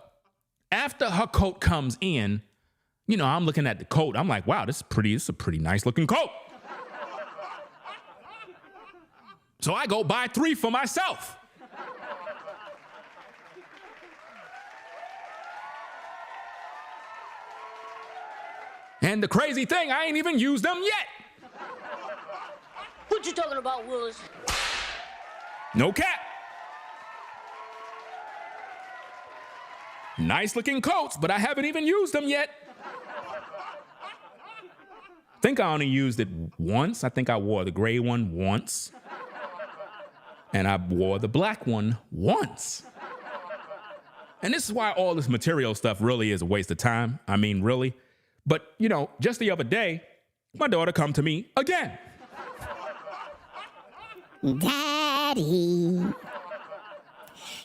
S1: after her coat comes in, you know, I'm looking at the coat. I'm like, wow, this is a pretty nice looking coat. So I go buy 3 for myself. And the crazy thing, I ain't even used them yet.
S4: What you talking about, Willis?
S1: No cap. Nice looking coats, but I haven't even used them yet. I think I only used it once. I think I wore the gray one once. And I wore the black one once. And this is why all this material stuff really is a waste of time. I mean, really. But, you know, just the other day, my daughter come to me again.
S5: Daddy,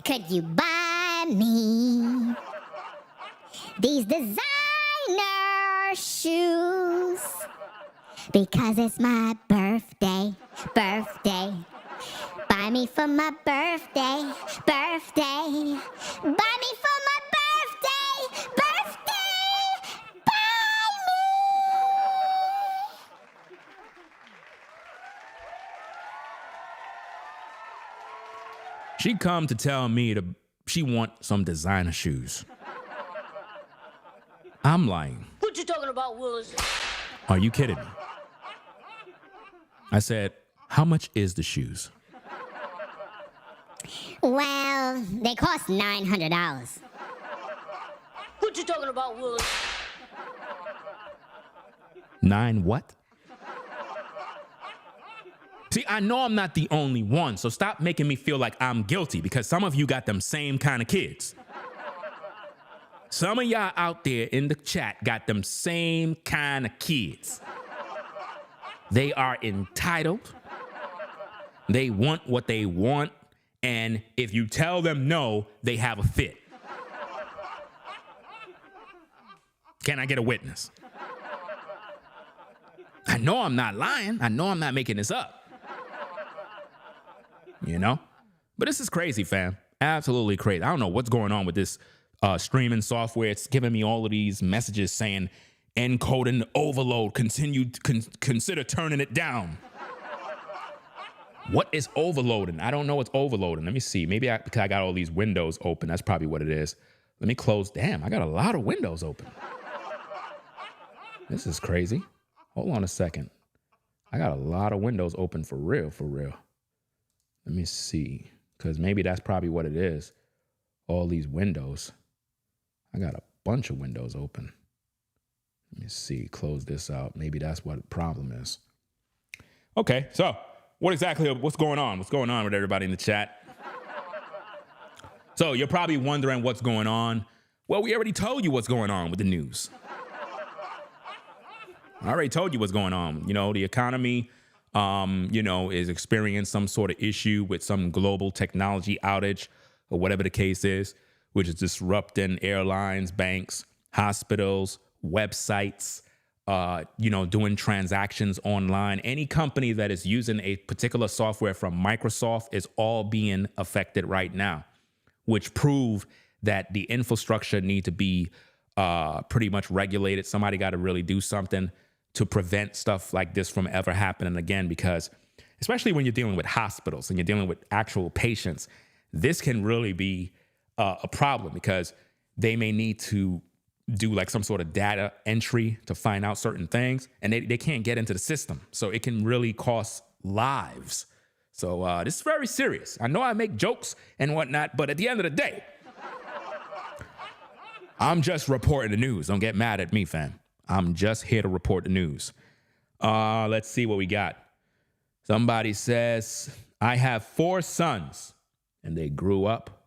S5: could you buy me these designer shoes? Because it's my birthday. Buy me for my birthday. Buy me for my birthday. Buy me.
S1: She come to tell me she want some designer shoes. I'm like,
S4: What you talking about, Willis?
S1: are you kidding me? I said, how much is the shoes?
S5: Well, they cost $900.
S4: What you talking about, Willis?
S1: 9 what? See, I know I'm not the only one, so stop making me feel like I'm guilty because some of you got them same kind of kids. Some of y'all out there in the chat got them same kind of kids. They are entitled. They want what they want. And if you tell them no, they have a fit. Can I get a witness? I know I'm not lying. I know I'm not making this up. You know? But this is crazy, fam. Absolutely crazy. I don't know what's going on with this streaming software. It's giving me all of these messages saying encoding overload, consider turning it down. What is overloading? I don't know what's overloading. Let me see. Maybe because I got all these windows open. That's probably what it is. Let me close. Damn, I got a lot of windows open. This is crazy. Hold on a second. I got a lot of windows open for real, for real. Let me see. Because maybe that's probably what it is. All these windows. I got a bunch of windows open. Let me see. Close this out. Maybe that's what the problem is. Okay, so what's going on? What's going on with everybody in the chat? So you're probably wondering what's going on. Well, we already told you what's going on with the news. I already told you what's going on. You know, the economy, is experiencing some sort of issue with some global technology outage or whatever the case is, which is disrupting airlines, banks, hospitals, websites, doing transactions online. Any company that is using a particular software from Microsoft is all being affected right now, which prove that the infrastructure need to be pretty much regulated. Somebody got to really do something to prevent stuff like this from ever happening again, because especially when you're dealing with hospitals and you're dealing with actual patients, this can really be a problem because they may need to do like some sort of data entry to find out certain things, and they can't get into the system. So it can really cost lives. So this is very serious. I know I make jokes and whatnot, but at the end of the day, I'm just reporting the news. Don't get mad at me, fam. I'm just here to report the news. Let's see what we got. Somebody says, I have 4 sons, and they grew up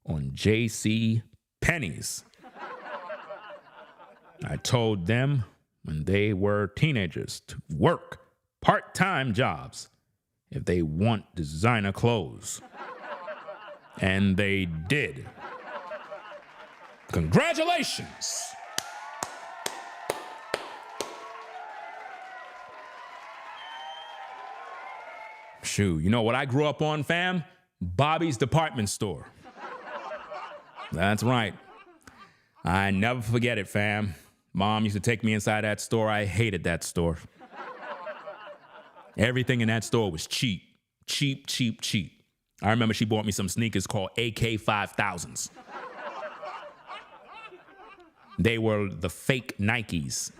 S1: on J.C. Penney's. I told them when they were teenagers to work part-time jobs if they want designer clothes. And they did. Congratulations. Shoot, you know what I grew up on, fam? Bobby's Department Store. That's right. I never forget it, fam. Mom used to take me inside that store. I hated that store. Everything in that store was cheap. Cheap, cheap, cheap. I remember she bought me some sneakers called AK 5000s. They were the fake Nikes.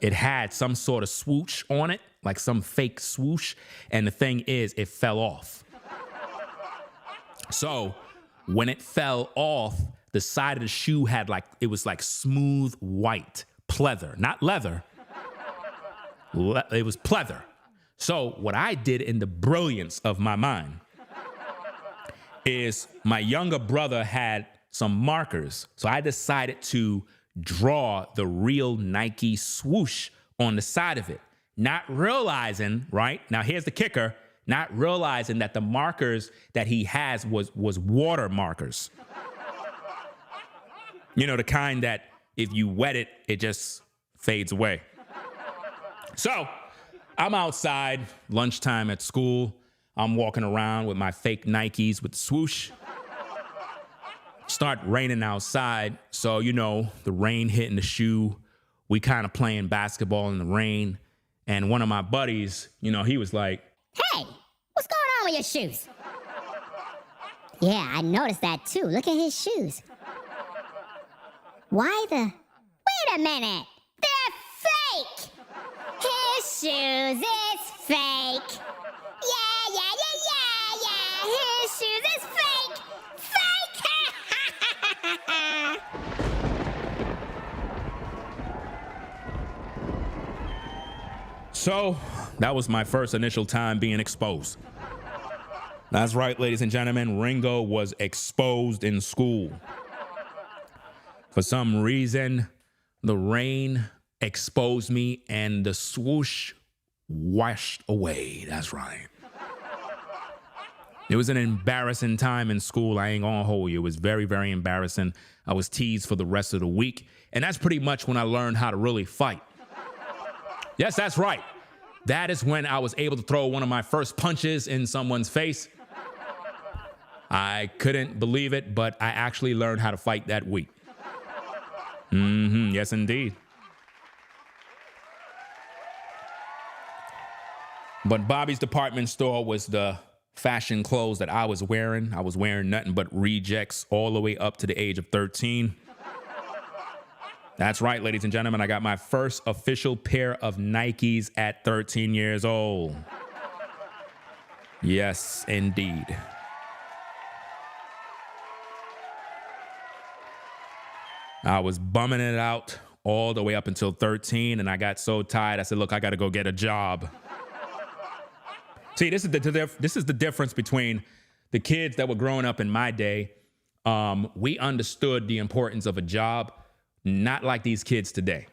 S1: It had some sort of swoosh on it, like some fake swoosh. And the thing is, it fell off. So when it fell off, the side of the shoe had it was like smooth white pleather, not leather. It was pleather. So what I did in the brilliance of my mind is my younger brother had some markers. So I decided to draw the real Nike swoosh on the side of it, not realizing, right? Now here's the kicker, not realizing that the markers that he has was water markers. You know, the kind that if you wet it, it just fades away. So I'm outside, lunchtime at school. I'm walking around with my fake Nikes with the swoosh. Start raining outside. So, the rain hitting the shoe. We kind of playing basketball in the rain. And one of my buddies, he was like,
S5: Hey, what's going on with your shoes? Yeah, I noticed that too. Look at his shoes. Wait a minute. They're fake. His shoes is fake. Yeah. His shoes is fake. Fake.
S1: So that was my first initial time being exposed. That's right, ladies and gentlemen. Ringo was exposed in school. For some reason, the rain exposed me and the swoosh washed away. That's right. It was an embarrassing time in school. I ain't gonna hold you. It was very, very embarrassing. I was teased for the rest of the week. And that's pretty much when I learned how to really fight. Yes, that's right. That is when I was able to throw one of my first punches in someone's face. I couldn't believe it, but I actually learned how to fight that week. Yes, indeed. But Bobby's department store was the fashion clothes that I was wearing. I was wearing nothing but rejects all the way up to the age of 13. That's right, ladies and gentlemen. I got my first official pair of Nikes at 13 years old. Yes, indeed. I was bumming it out all the way up until 13, and I got so tired, I said, look, I got to go get a job. See, this is the difference between the kids that were growing up in my day. We understood the importance of a job, not like these kids today.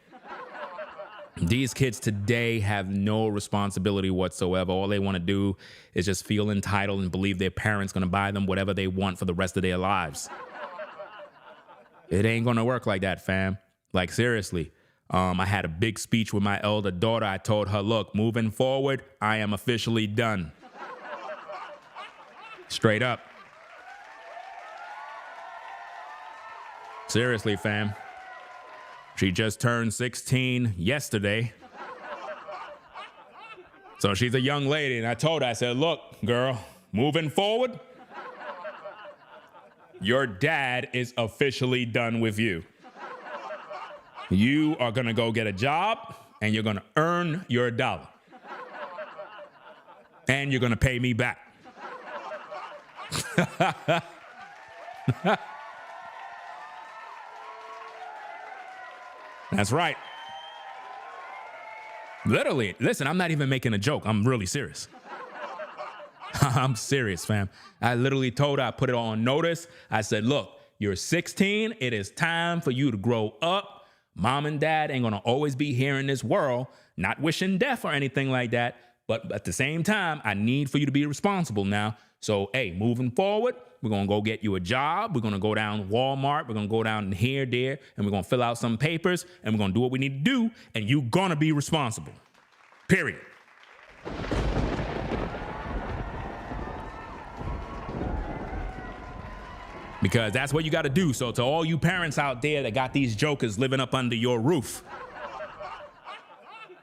S1: These kids today have no responsibility whatsoever. All they want to do is just feel entitled and believe their parents going to buy them whatever they want for the rest of their lives. It ain't going to work like that, fam. Like, seriously. I had a big speech with my elder daughter. I told her, look, moving forward, I am officially done. Straight up. Seriously, fam. She just turned 16 yesterday. So she's a young lady, and I told her, I said, look, girl, moving forward, your dad is officially done with you. You are going to go get a job, and you're going to earn your dollar. And you're going to pay me back. That's right. Literally, listen, I'm not even making a joke. I'm really serious. I'm serious, fam. I literally told her, I put it on notice. I said, look, you're 16. It is time for you to grow up. Mom and dad ain't gonna always be here in this world, not wishing death or anything like that. But at the same time, I need for you to be responsible now. So, hey, moving forward, we're gonna go get you a job. We're gonna go down to Walmart. We're gonna go down here, there, and we're gonna fill out some papers, and we're gonna do what we need to do, and you're gonna be responsible. Period. Because that's what you got to do. So to all you parents out there that got these jokers living up under your roof,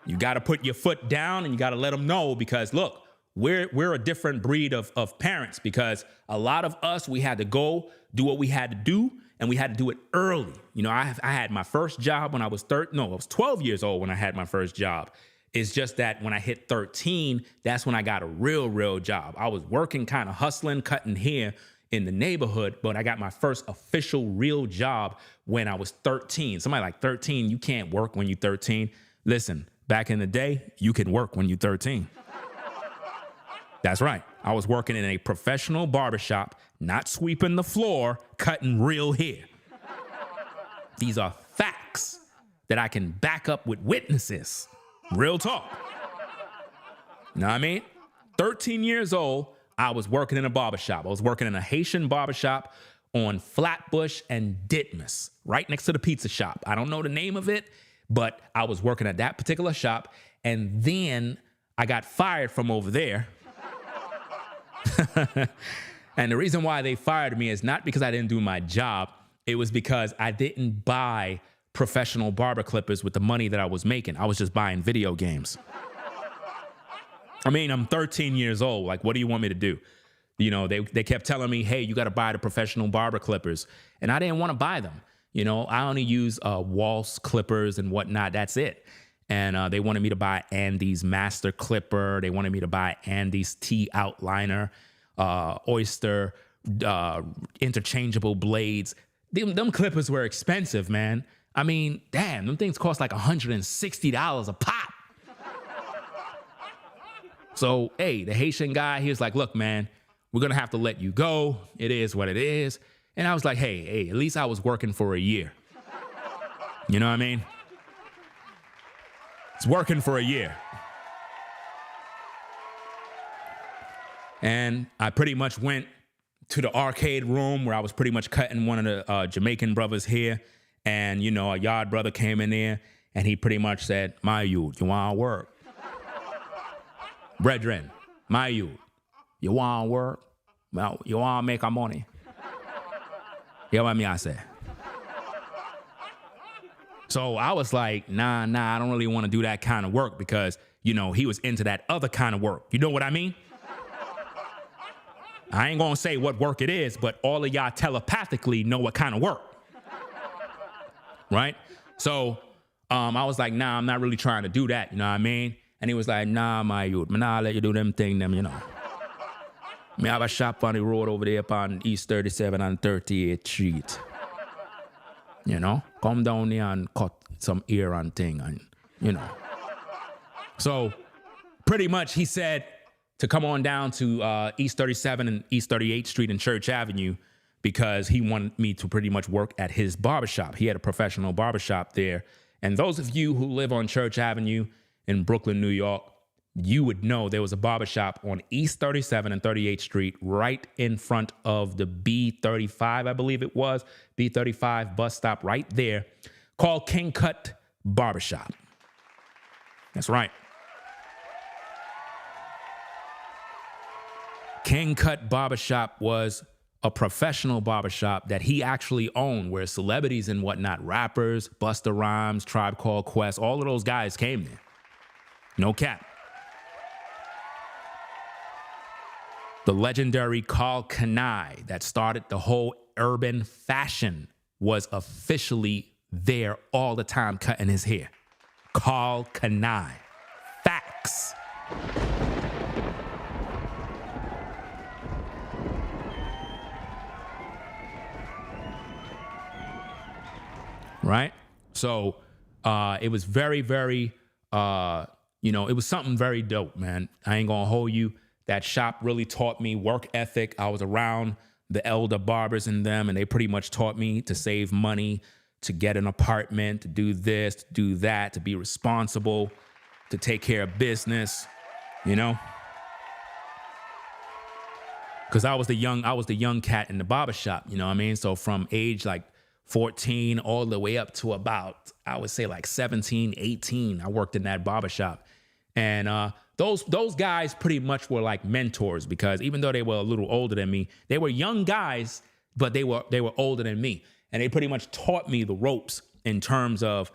S1: you got to put your foot down and you got to let them know, because look, we're a different breed of parents, because a lot of us, we had to go do what we had to do, and we had to do it early. You know, I had my first job when I was I was 12 years old when I had my first job. It's just that when I hit 13, that's when I got a real job. I was working, kind of hustling, cutting hair in the neighborhood, but I got my first official real job when I was 13. Somebody like 13, you can't work when you're 13. Listen, back in the day, you can work when you're 13. That's right. I was working in a professional barbershop, not sweeping the floor, cutting real hair. These are facts that I can back up with witnesses. Real talk. You know what I mean? 13 years old, I was working in a barbershop. I was working in a Haitian barbershop on Flatbush and Ditmas, right next to the pizza shop. I don't know the name of it, but I was working at that particular shop. And then I got fired from over there. And the reason why they fired me is not because I didn't do my job. It was because I didn't buy professional barber clippers with the money that I was making. I was just buying video games. I mean, I'm 13 years old. Like, what do you want me to do? You know, they kept telling me, hey, you got to buy the professional barber clippers. And I didn't want to buy them. You know, I only use waltz clippers and whatnot. That's it. And they wanted me to buy Andy's Master Clipper. They wanted me to buy Andy's T Outliner, Oyster, interchangeable blades. Them clippers were expensive, man. I mean, damn, them things cost like $160 a pop. So, hey, the Haitian guy, he was like, look, man, we're going to have to let you go. It is what it is. And I was like, hey, at least I was working for a year. You know what I mean? It's working for a year. And I pretty much went to the arcade room where I was pretty much cutting one of the Jamaican brothers' hair. And, you know, a yard brother came in there and he pretty much said, my youth, you want to work? Brethren, my youth, you want to work? Well, you want to make our money? You know what I say? So I was like, nah, I don't really want to do that kind of work because, you know, he was into that other kind of work. You know what I mean? I ain't going to say what work it is, but all of y'all telepathically know what kind of work. Right? So I was like, nah, I'm not really trying to do that. You know what I mean? And he was like, nah, my youth, man, I'll let you do them thing, them, you know. Me have a shop on the road over there on East 37 and 38th Street. You know, come down there and cut some ear and thing, and you know. So pretty much he said to come on down to East 37 and East 38th Street and Church Avenue because he wanted me to pretty much work at his barbershop. He had a professional barbershop there. And those of you who live on Church Avenue in Brooklyn, New York, you would know there was a barbershop on East 37 and 38th Street right in front of the B35, I believe it was, B35 bus stop right there, called King Cut Barbershop. That's right. King Cut Barbershop was a professional barbershop that he actually owned where celebrities and whatnot, rappers, Busta Rhymes, Tribe Called Quest, all of those guys came there. No cap. The legendary Carl Kanai that started the whole urban fashion was officially there all the time cutting his hair. Carl Kanai. Facts. Right? So it was very, very, it was something very dope, man. I ain't gonna hold you. That shop really taught me work ethic. I was around the elder barbers and them, and they pretty much taught me to save money, to get an apartment, to do this, to do that, to be responsible, to take care of business, you know? Because I was the young cat in the barbershop, you know what I mean? So from age like 14 all the way up to about, I would say like 17, 18, I worked in that barbershop. And those guys pretty much were like mentors because even though they were a little older than me, they were young guys, but they were older than me. And they pretty much taught me the ropes in terms of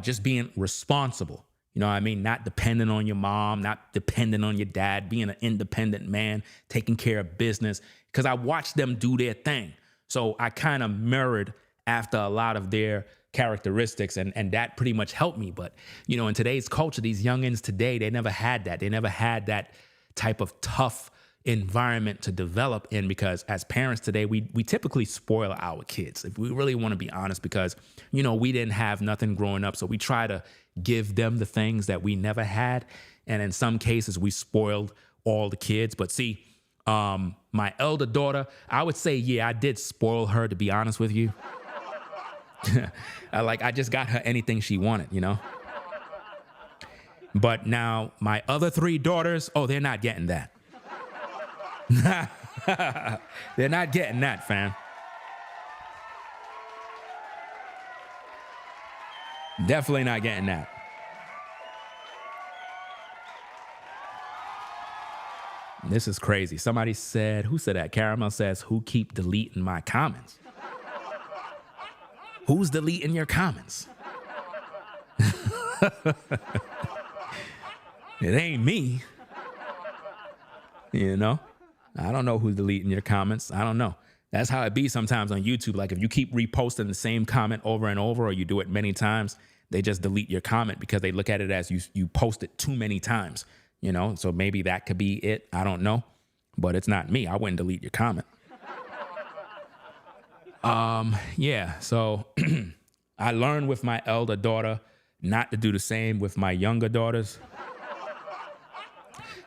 S1: just being responsible. You know what I mean? Not dependent on your mom, not dependent on your dad, being an independent man, taking care of business. Because I watched them do their thing. So I kind of mirrored after a lot of their characteristics, and that pretty much helped me. But, you know, in today's culture, these youngins today, they never had that. They never had that type of tough environment to develop in because as parents today, we typically spoil our kids, if we really want to be honest, because, you know, we didn't have nothing growing up. So we try to give them the things that we never had. And in some cases, we spoiled all the kids. But see, my elder daughter, I would say, yeah, I did spoil her, to be honest with you. I just got her anything she wanted, you know? But now my other three daughters, oh, they're not getting that. They're not getting that, fam. Definitely not getting that. This is crazy. Somebody said, who said that? Caramel says, who keep deleting my comments? Who's deleting your comments? It ain't me. You know? I don't know who's deleting your comments. I don't know. That's how it be sometimes on YouTube. Like if you keep reposting the same comment over and over, or you do it many times, they just delete your comment because they look at it as you post it too many times. You know, so maybe that could be it. I don't know, but it's not me. I wouldn't delete your comment. Yeah, so I learned with my elder daughter not to do the same with my younger daughters.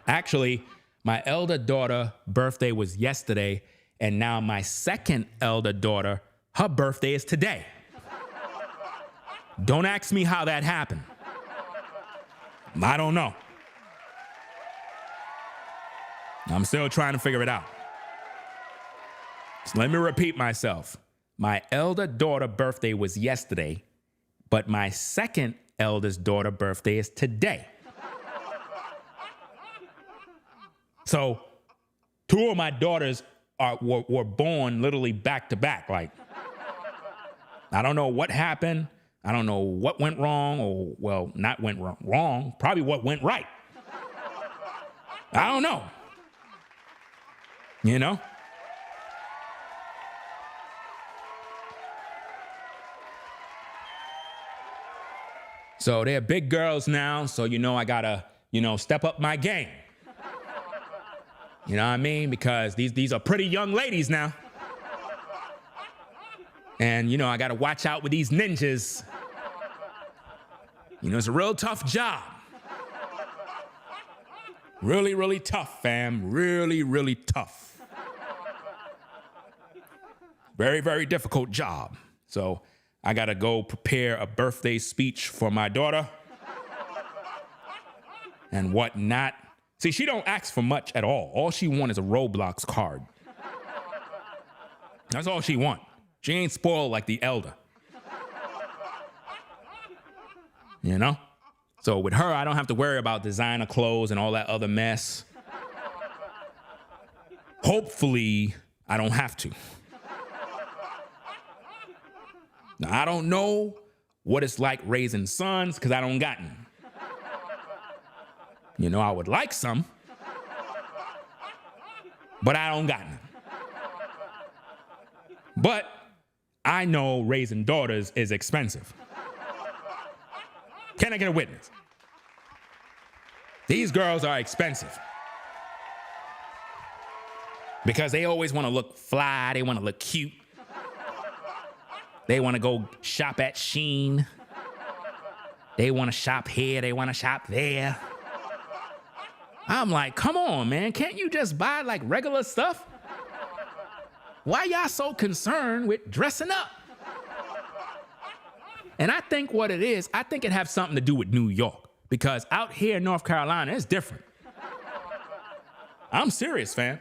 S1: Actually, my elder daughter birthday was yesterday, and now my second elder daughter, her birthday is today. Don't ask me how that happened. I don't know. I'm still trying to figure it out. So let me repeat myself. My elder daughter's birthday was yesterday, but my second eldest daughter's birthday is today. So 2 of my daughters were born literally back to back. Like, I don't know what happened. I don't know what went wrong, or, well, not went wrong, probably what went right. I don't know. You know? So they're big girls now, so I gotta, step up my game. You know what I mean? Because these are pretty young ladies now. And, I gotta watch out with these ninjas. It's a real tough job. Really, really tough, fam. Really, really tough. Very, very difficult job. So I gotta go prepare a birthday speech for my daughter and whatnot. See, she don't ask for much at all. All she wants is a Roblox card. That's all she wants. She ain't spoiled like the elder. So with her, I don't have to worry about designer clothes and all that other mess. Hopefully, I don't have to. Now, I don't know what it's like raising sons because I don't got none. I would like some, but I don't got none. But I know raising daughters is expensive. Can I get a witness? These girls are expensive. Because they always want to look fly, they want to look cute. They want to go shop at Shein. They want to shop here, they want to shop there. I'm like, come on, man, can't you just buy like regular stuff? Why y'all so concerned with dressing up? And I think what it is, I think it has something to do with New York. Because out here in North Carolina, it's different. I'm serious, fam.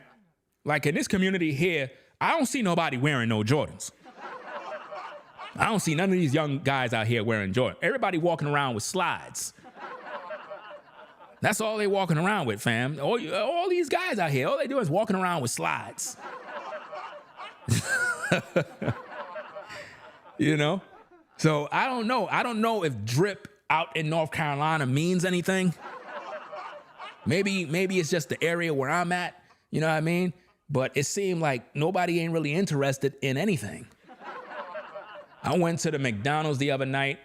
S1: Like in this community here, I don't see nobody wearing no Jordans. I don't see none of these young guys out here wearing Jordans. Everybody walking around with slides. That's all they walking around with, fam. All these guys out here, all they do is walking around with slides. So I don't know. I don't know if drip out in North Carolina means anything. Maybe it's just the area where I'm at, you know what I mean? But it seemed like nobody ain't really interested in anything. I went to the McDonald's the other night.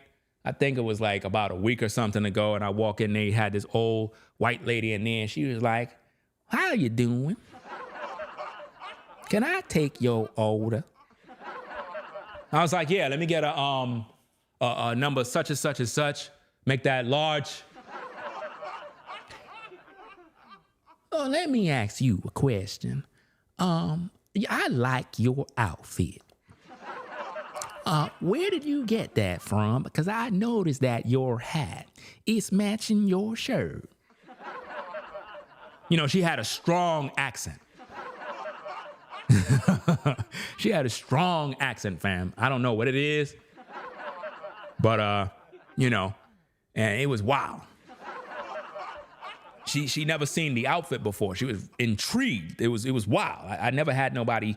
S1: I think it was like about a week or something ago, and I walk in there, he had this old white lady in there, and she was like, "How you doing? Can I take your order?" I was like, "Yeah, let me get a number such and such and such. Make that large." "Oh, let me ask you a question. I like your outfit. Where did you get that from? Because I noticed that your hat is matching your shirt." She had a strong accent. She had a strong accent, fam. I don't know what it is, but and it was wild. She never seen the outfit before. She was intrigued. It was wild. I never had nobody,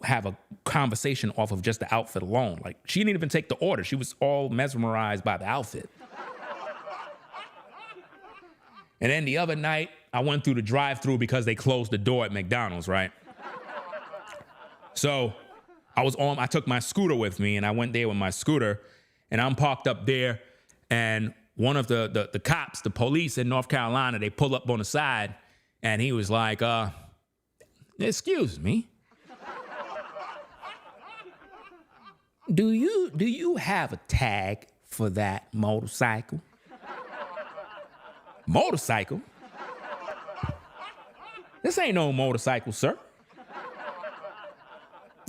S1: have a conversation off of just the outfit alone. Like, she didn't even take the order. She was all mesmerized by the outfit. And then the other night, I went through the drive-thru because they closed the door at McDonald's, right? So I took my scooter with me, and I went there with my scooter, and I'm parked up there, and one of the cops, the police in North Carolina, they pull up on the side, and he was like, "Excuse me, do you have a tag for that motorcycle?" "Motorcycle? This ain't no motorcycle, sir."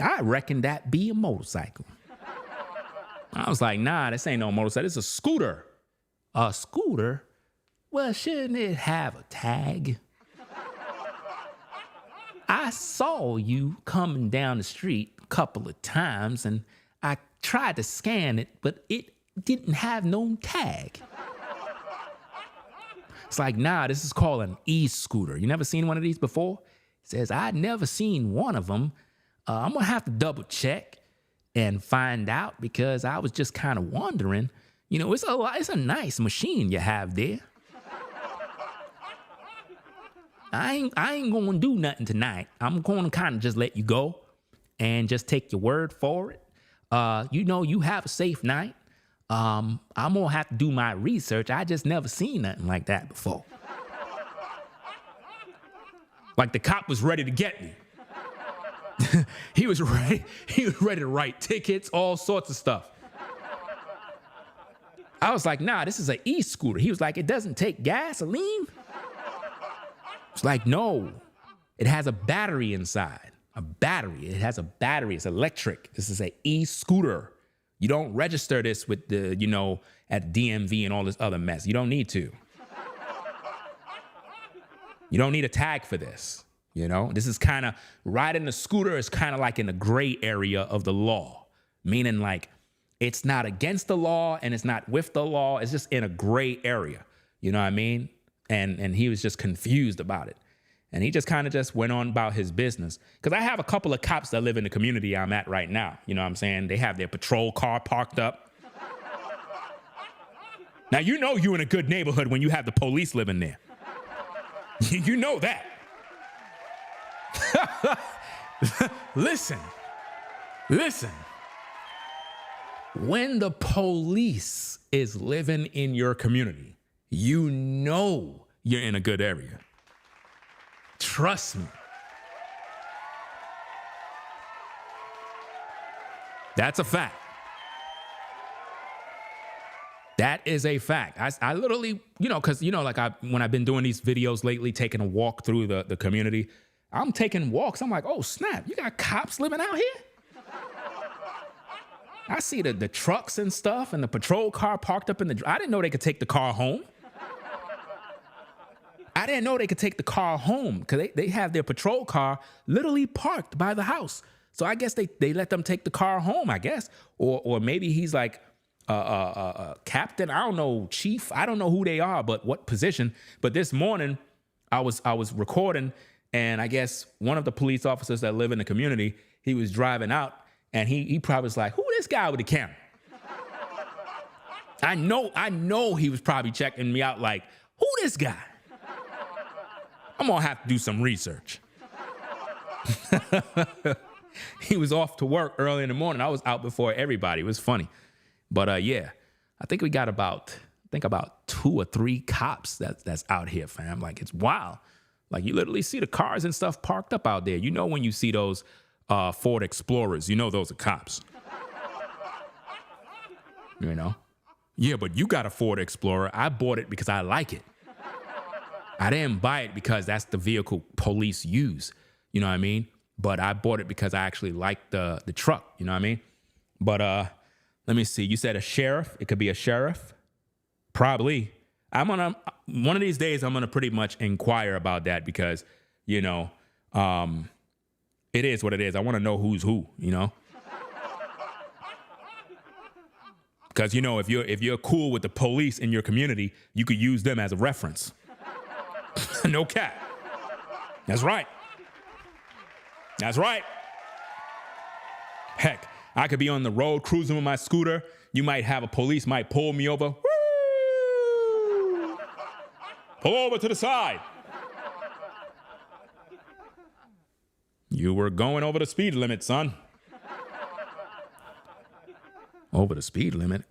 S1: "I reckon that be a motorcycle." I was like, nah, this ain't no motorcycle. It's a scooter. A scooter? Well, shouldn't it have a tag? I saw you coming down the street a couple of times and I tried to scan it, but it didn't have no tag. It's like, nah, this is called an e-scooter. You never seen one of these before? It says, I'd never seen one of them. I'm gonna have to double check and find out because I was just kind of wondering. You know, it's a nice machine you have there. I ain't gonna do nothing tonight. I'm gonna kind of just let you go and just take your word for it. You know, you have a safe night. I'm gonna have to do my research. I just never seen nothing like that before. Like the cop was ready to get me. He was ready to write tickets, all sorts of stuff. I was like, nah, this is an e-scooter. He was like, it doesn't take gasoline? It's like, no, it has a battery inside. A battery. It has a battery. It's electric. This is an e-scooter. You don't register this with the, you know, at DMV and all this other mess. You don't need to. You don't need a tag for this. You know, this is kind of, riding a scooter is kind of like in the gray area of the law, meaning like it's not against the law and it's not with the law. It's just in a gray area. You know what I mean? And he was just confused about it. And he just kind of just went on about his business. Because I have a couple of cops that live in the community I'm at right now. You know what I'm saying? They have their patrol car parked up. Now, you know you're in a good neighborhood when you have the police living there. You know that. Listen. When the police is living in your community, you know you're in a good area. Trust me. That's a fact. That is a fact. I literally, you know, because, you know, like when I've been doing these videos lately, taking a walk through the community, I'm taking walks. I'm like, oh, snap, you got cops living out here? I see the trucks and stuff and the patrol car parked up in the, I didn't know they could take the car home. I didn't know they could take the car home because they have their patrol car literally parked by the house. So I guess they let them take the car home, I guess. Or maybe he's like a captain. I don't know, chief. I don't know who they are, but what position. But this morning I was recording, and I guess one of the police officers that live in the community, he was driving out, and he probably was like, who this guy with the camera? I know he was probably checking me out like, who this guy? I'm gonna have to do some research. He was off to work early in the morning. I was out before everybody. It was funny. But yeah, I think we got about 2 or 3 cops that's out here, fam. Like, it's wild. Like, you literally see the cars and stuff parked up out there. You know, when you see those Ford Explorers, you know those are cops. You know? Yeah, but you got a Ford Explorer. I bought it because I like it. I didn't buy it because that's the vehicle police use. You know what I mean? But I bought it because I actually like the truck. You know what I mean? But let me see. You said a sheriff. It could be a sheriff. Probably. One of these days, I'm going to pretty much inquire about that because, you know, it is what it is. I want to know who's who, you know? Because, you know, if you're cool with the police in your community, you could use them as a reference. No cap. That's right. That's right. Heck, I could be on the road cruising with my scooter. You might have a police might pull me over. Woo! Pull over to the side. You were going over the speed limit, son. Over the speed limit?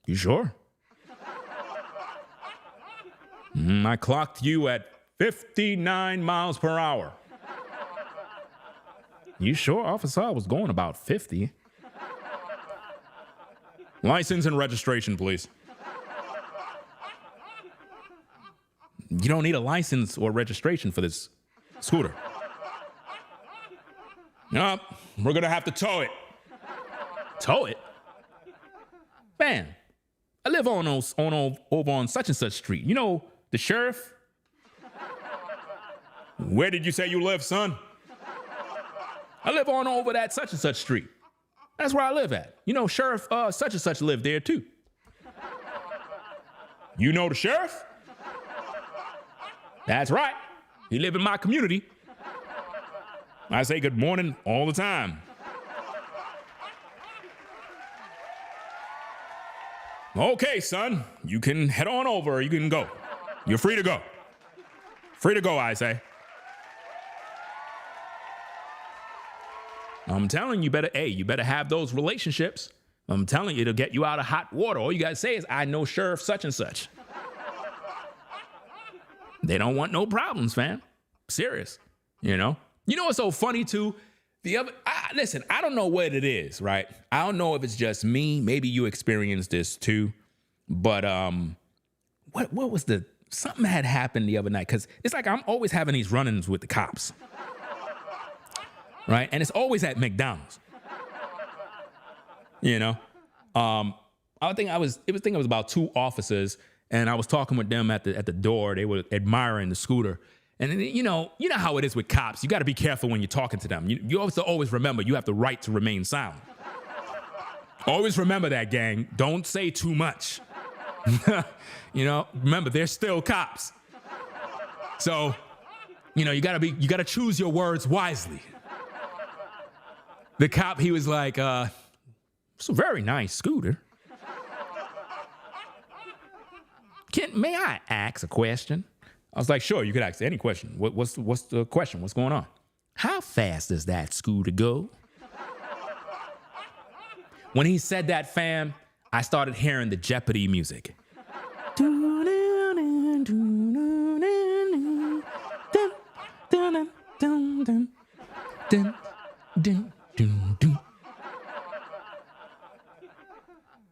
S1: You sure? I clocked you at 59 miles per hour. You sure, officer? I was going about 50. License and registration, please. You don't need a license or registration for this scooter. No, we're going to have to tow it. Tow it? man, I live over on such and such street. You know, the sheriff? Where did you say you live, son? I live on over that such and such street. That's where I live at. You know, Sheriff such and such lived there too. You know the sheriff? That's right. He live in my community. I say good morning all the time. Okay, son, you can head on over. You can go. You're free to go. Free to go, I say. I'm telling you, you better have those relationships. I'm telling you, it'll get you out of hot water. All you gotta say is, I know Sheriff such and such. They don't want no problems, fam. Serious, you know? You know what's so funny too? Listen, I don't know what it is, right? I don't know if it's just me. Maybe you experienced this too. But what was something had happened the other night? Because it's like I'm always having these run-ins with the cops. Right? And it's always at McDonald's. You know? I think it was about two officers, and I was talking with them at the door. They were admiring the scooter. And then, you know how it is with cops. You got to be careful when you're talking to them. You always remember you have the right to remain silent. Always remember that, gang. Don't say too much. You know, remember they're still cops. So, you know, you got to choose your words wisely. The cop, he was like, it's a very nice scooter. May I ask a question? I was like, sure, you could ask any question. What's the question? What's going on? How fast does that scooter go? When he said that, fam, I started hearing the Jeopardy music.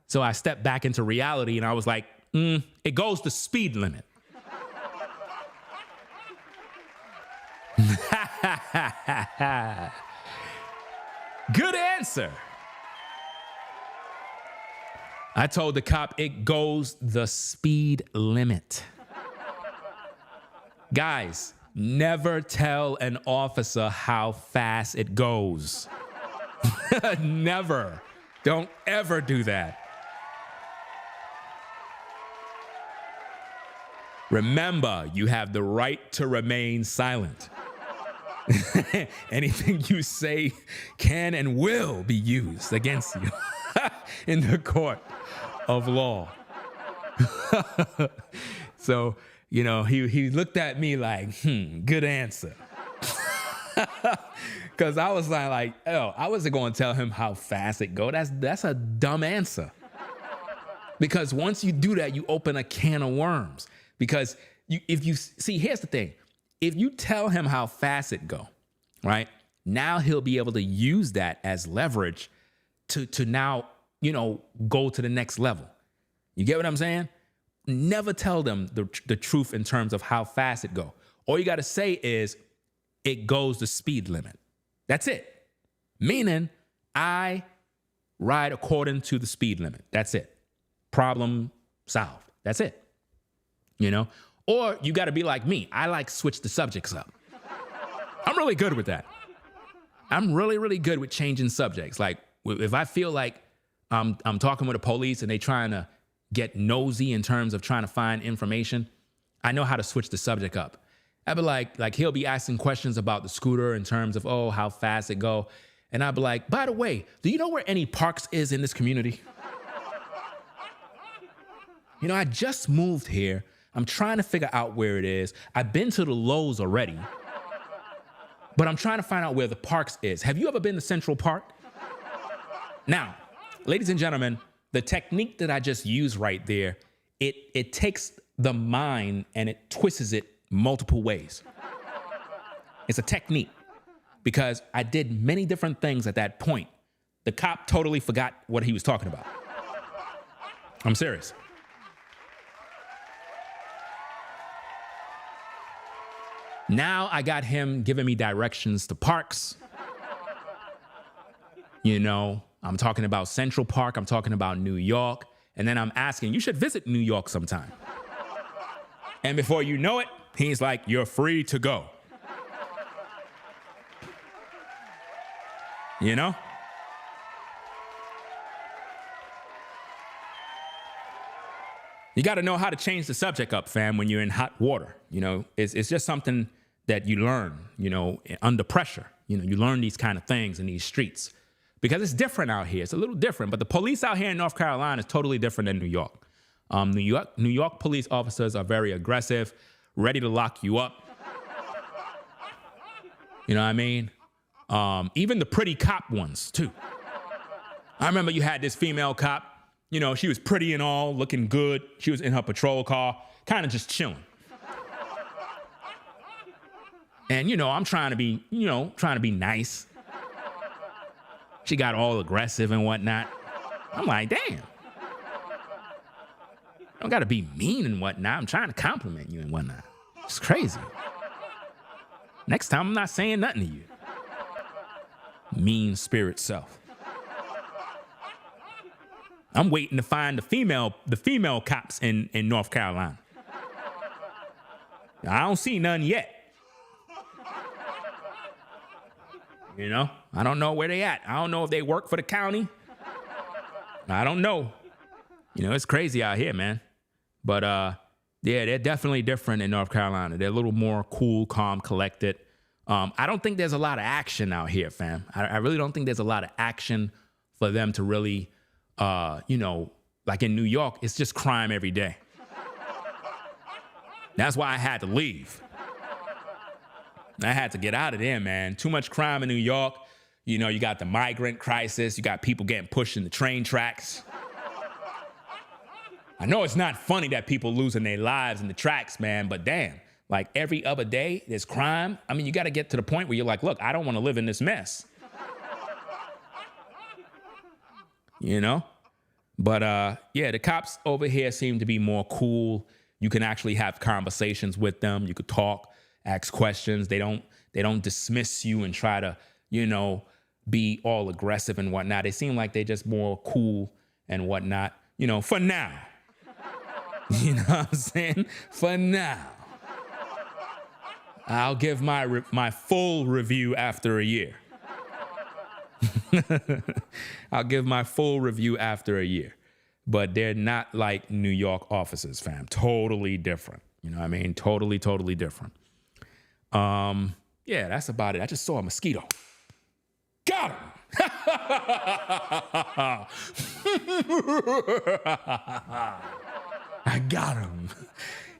S1: So I stepped back into reality and I was like, it goes the speed limit. Good answer. I told the cop it goes the speed limit. Guys, never tell an officer how fast it goes. Never. Don't ever do that. Remember, you have the right to remain silent. Anything you say can and will be used against you in the court of law. So, you know, he looked at me like, good answer. Because I was like, I wasn't going to tell him how fast it go. That's a dumb answer. Because once you do that, you open a can of worms. Because here's the thing. If you tell him how fast it go, right, now he'll be able to use that as leverage to now, you know, go to the next level. You get what I'm saying? Never tell them the truth in terms of how fast it go. All you got to say is it goes the speed limit. That's it. Meaning I ride according to the speed limit. That's it. Problem solved. That's it. You know? Or you got to be like me. I like switch the subjects up. I'm really good with that. I'm really, really good with changing subjects. Like if I feel like I'm talking with the police and they trying to get nosy in terms of trying to find information, I know how to switch the subject up. I'd be like he'll be asking questions about the scooter in terms of, how fast it go. And I'd be like, by the way, do you know where any parks is in this community? You know, I just moved here. I'm trying to figure out where it is. I've been to the Lowe's already, but I'm trying to find out where the parks is. Have you ever been to Central Park? Now, ladies and gentlemen, the technique that I just used right there, it takes the mind and it twists it multiple ways. It's a technique because I did many different things at that point. The cop totally forgot what he was talking about. I'm serious. Now I got him giving me directions to parks. You know, I'm talking about Central Park. I'm talking about New York. And then I'm asking, you should visit New York sometime. And before you know it, he's like, you're free to go. You know? You got to know how to change the subject up, fam, when you're in hot water. You know, it's just something that you learn, you know, under pressure. You know, you learn these kind of things in these streets because it's different out here. It's a little different, but the police out here in North Carolina is totally different than New York. New York police officers are very aggressive, ready to lock you up. You know what I mean? Even the pretty cop ones, too. I remember you had this female cop, you know, she was pretty and all, looking good. She was in her patrol car, kind of just chilling. And, you know, I'm trying to be nice. She got all aggressive and whatnot. I'm like, damn. I don't got to be mean and whatnot. I'm trying to compliment you and whatnot. It's crazy. Next time, I'm not saying nothing to you. Mean spirit self. I'm waiting to find the female cops in North Carolina. I don't see none yet. You know, I don't know where they at. I don't know if they work for the county. I don't know. You know, it's crazy out here, man. But yeah, they're definitely different in North Carolina. They're a little more cool, calm, collected. I don't think there's a lot of action out here, fam. I really don't think there's a lot of action for them to really, you know, like in New York, it's just crime every day. That's why I had to leave. I had to get out of there, man. Too much crime in New York. You know, you got the migrant crisis. You got people getting pushed in the train tracks. I know it's not funny that people losing their lives in the tracks, man, but damn, like every other day, there's crime. I mean, you got to get to the point where you're like, look, I don't want to live in this mess. You know? But yeah, the cops over here seem to be more cool. You can actually have conversations with them. You could talk. Ask questions. They don't dismiss you and try to, you know, be all aggressive and whatnot. They seem like they're just more cool and whatnot, you know, for now. You know what I'm saying? For now. I'll give my full review after a year. I'll give my full review after a year. But they're not like New York officers, fam. Totally different. You know what I mean? Totally, totally different. Yeah, that's about it. I just saw a mosquito. Got him. I got him.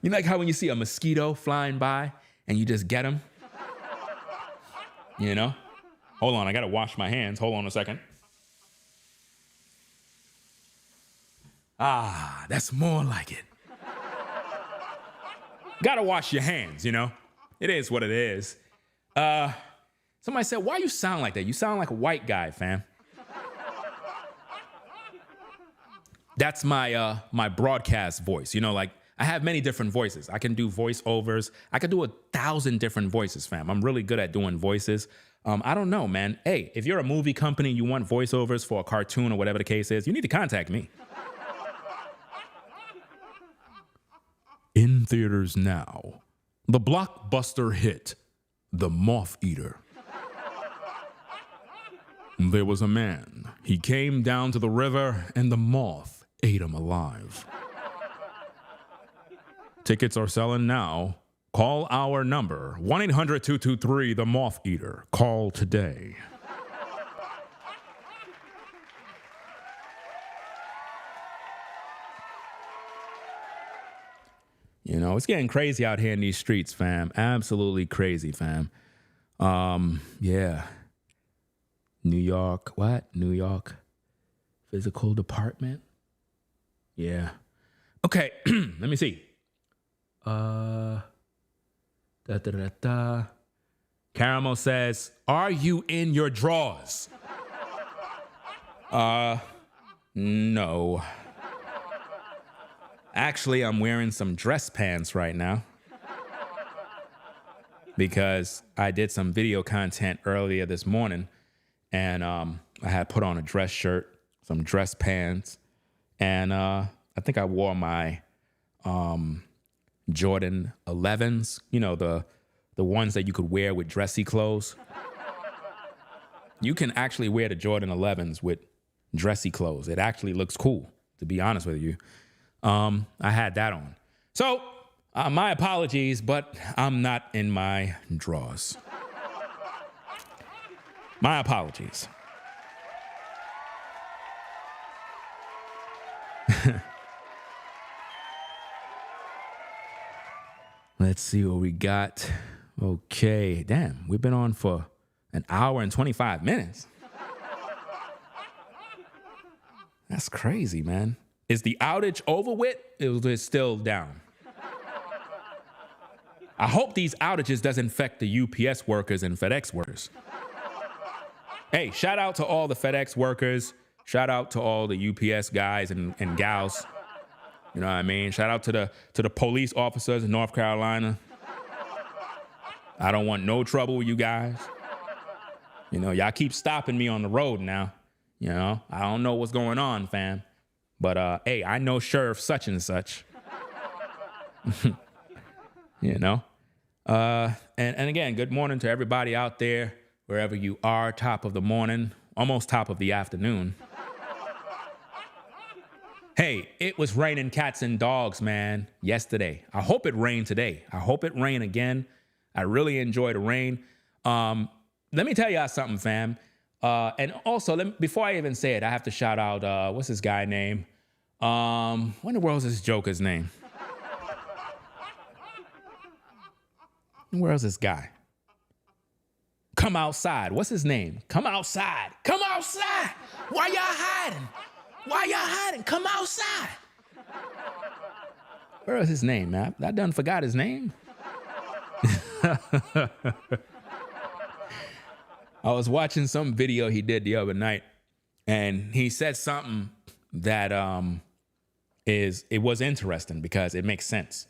S1: You like how when you see a mosquito flying by and you just get him? You know? Hold on, I gotta wash my hands. Hold on a second. Ah, that's more like it. Gotta wash your hands, you know? It is what it is. Somebody said, why you sound like that? You sound like a white guy, fam. That's my my broadcast voice. You know, like I have many different voices. I can do voiceovers. I can do 1,000 different voices, fam. I'm really good at doing voices. I don't know, man. Hey, if you're a movie company, you want voiceovers for a cartoon or whatever the case is, you need to contact me. In theaters now, the blockbuster hit, The Moth Eater. There was a man. He came down to the river and the moth ate him alive. Tickets are selling now. Call our number, 1-800-223-THE-MOTH-EATER. Call today. You know, it's getting crazy out here in these streets, fam. Absolutely crazy, fam. Yeah. New York, what? New York Physical Department? Yeah. Okay, let me see. Caramel says, are you in your drawers? No. Actually, I'm wearing some dress pants right now because I did some video content earlier this morning and I had put on a dress shirt, some dress pants, And I think I wore my Jordan 11s, you know, the ones that you could wear with dressy clothes. You can actually wear the Jordan 11s with dressy clothes. It actually looks cool, to be honest with you. I had that on. So my apologies, but I'm not in my drawers. My apologies. Let's see what we got. Okay, damn, we've been on for an hour and 25 minutes. That's crazy, man. Is the outage over with? It's still down. I hope these outages doesn't affect the UPS workers and FedEx workers. Hey, shout out to all the FedEx workers. Shout out to all the UPS guys and gals. You know what I mean? Shout out to the police officers in North Carolina. I don't want no trouble with you guys. You know, y'all keep stopping me on the road now. You know, I don't know what's going on, fam. But, hey, I know Sheriff such and such. You know? And again, good morning to everybody out there, wherever you are, top of the morning, almost top of the afternoon. Hey, it was raining cats and dogs, man, yesterday. I hope it rained today. I hope it rain again. I really enjoy the rain. Let me tell y'all something, fam. And also, before I even say it, I have to shout out, what's this guy name? What in the world is this joker's name? Where is this guy? Come outside. What's his name? Come outside. Come outside. Why y'all hiding? Why y'all hiding? Come outside. Where is his name, man? I done forgot his name. I was watching some video he did the other night, and he said something that it was interesting because it makes sense.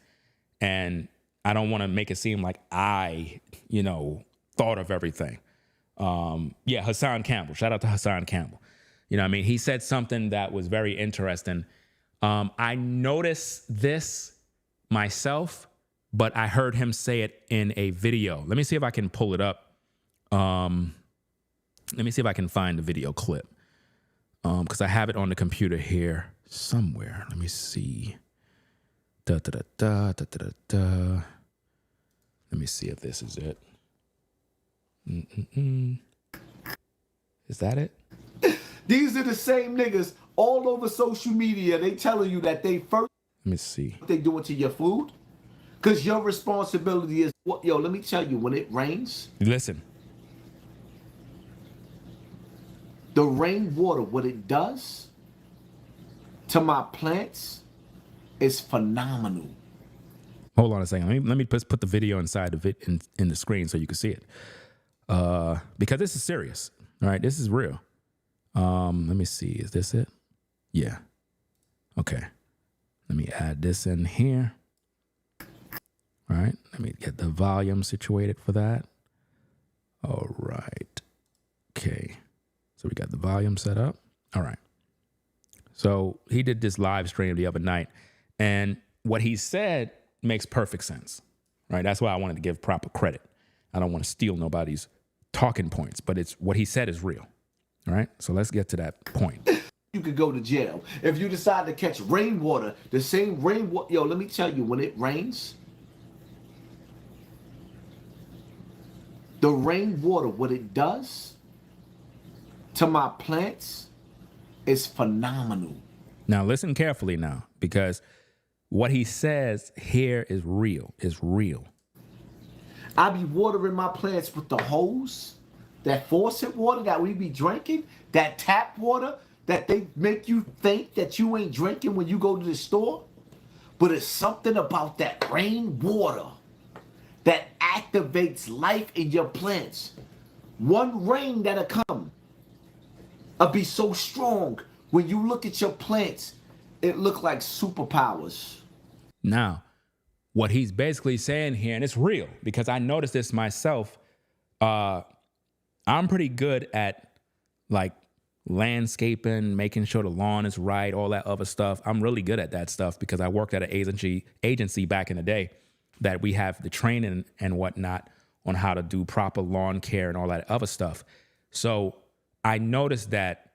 S1: And I don't want to make it seem like I, thought of everything. Hassan Campbell. Shout out to Hassan Campbell. You know what I mean? He said something that was very interesting. I noticed this myself, but I heard him say it in a video. Let me see if I can pull it up. Let me see if I can find the video clip. Because I have it on the computer here somewhere. Let me see. Let me see if this is it. Is that it?
S7: These are the same niggas all over social media. They telling you that they first.
S1: Let me see.
S7: What they doing to your food? Because your responsibility is what? Yo, let me tell you, when it rains,
S1: Listen.
S7: the rainwater, what it does to my plants is phenomenal.
S1: Hold on a second. Let me put the video inside of it in the screen so you can see it. Because this is serious. All right, this is real. Let me see. Is this it? Yeah. Okay. Let me add this in here. All right. Let me get the volume situated for that. All right. Okay. So we got the volume set up. All right. So he did this live stream the other night, and what he said makes perfect sense, right? That's why I wanted to give proper credit. I don't want to steal nobody's talking points, but it's what he said is real. All right. So let's get to that point.
S7: You could go to jail. If you decide to catch rainwater, the same rainwater. Yo, let me tell you, when it rains, the rainwater, what it does to my plants is phenomenal.
S1: Now listen carefully now, because what he says here is real,
S7: I be watering my plants with the hose, that faucet water that we be drinking, that tap water that they make you think that you ain't drinking when you go to the store. But it's something about that rainwater that activates life in your plants. One rain that'll come, it'll be so strong. When you look at your plants, it look like superpowers.
S1: Now, what he's basically saying here, and it's real because I noticed this myself. I'm pretty good at like landscaping, making sure the lawn is right, all that other stuff. I'm really good at that stuff because I worked at an agency back in the day that we have the training and whatnot on how to do proper lawn care and all that other stuff. So I noticed that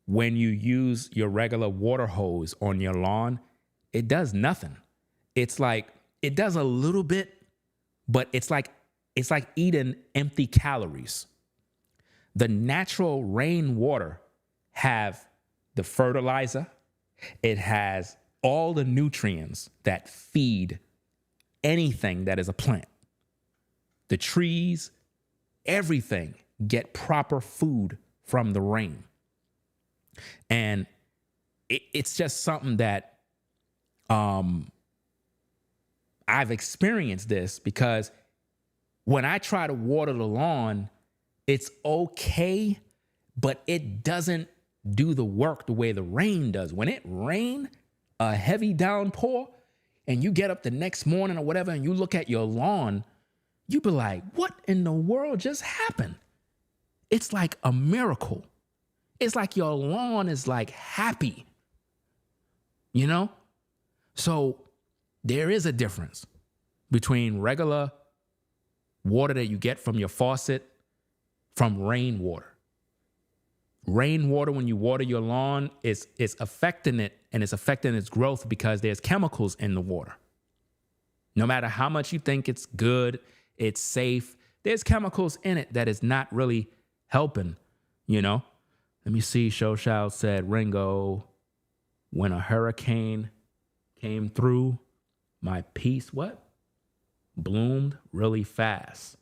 S1: when you use your regular water hose on your lawn, it does nothing. It's like, it does a little bit, but it's like eating empty calories. The natural rainwater have the fertilizer. It has all the nutrients that feed anything that is a plant. The trees, everything get proper food from the rain. And it's just something that I've experienced this because when I try to water the lawn, it's okay, but it doesn't do the work the way the rain does. When it rain, a heavy downpour, and you get up the next morning or whatever, and you look at your lawn, you be like, what in the world just happened? It's like a miracle. It's like your lawn is like happy, you know? So there is a difference between regular water that you get from your faucet from rainwater. Rainwater, when you water your lawn, is affecting it, and it's affecting its growth because there's chemicals in the water. No matter how much you think it's good, it's safe, there's chemicals in it that is not really helping, you know? Let me see. Shoshao said, Ringo, when a hurricane came through, my peace, what? Bloomed really fast.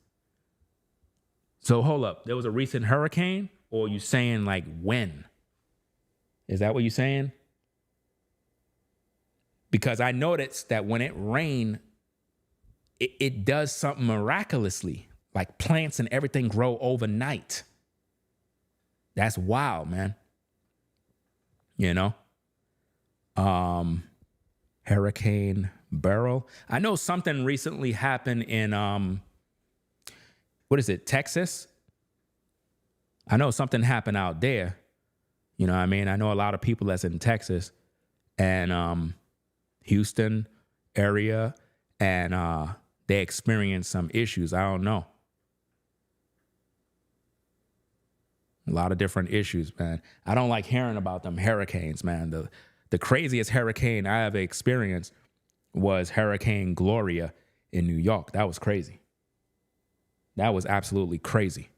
S1: So hold up. There was a recent hurricane, or you saying like when? Is that what you're saying? Because I noticed that when it rained, it does something miraculously. Like plants and everything grow overnight. That's wild, man. You know? Hurricane Beryl. I know something recently happened in, what is it, Texas? I know something happened out there. You know what I mean? I know a lot of people that's in Texas and Houston area, and they experienced some issues. I don't know. A lot of different issues, man. I don't like hearing about them hurricanes, man. The craziest hurricane I ever experienced was Hurricane Gloria in New York. That was crazy. That was absolutely crazy.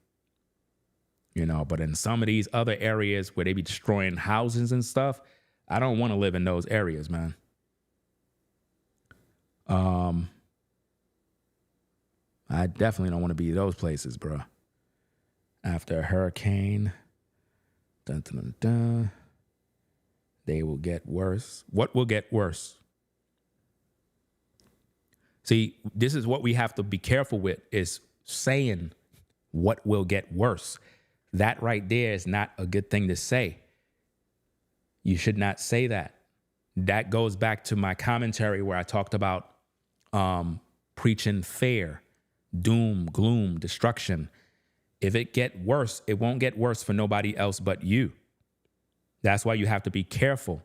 S1: You know, but in some of these other areas where they be destroying houses and stuff, I don't want to live in those areas, man. I definitely don't want to be those places, bro. After a hurricane, dun, dun, dun, dun, they will get worse. What will get worse? See, this is what we have to be careful with, is saying what will get worse. That right there is not a good thing to say. You should not say that. That goes back to my commentary where I talked about preaching fear, doom, gloom, destruction. If it get worse, it won't get worse for nobody else but you. That's why you have to be careful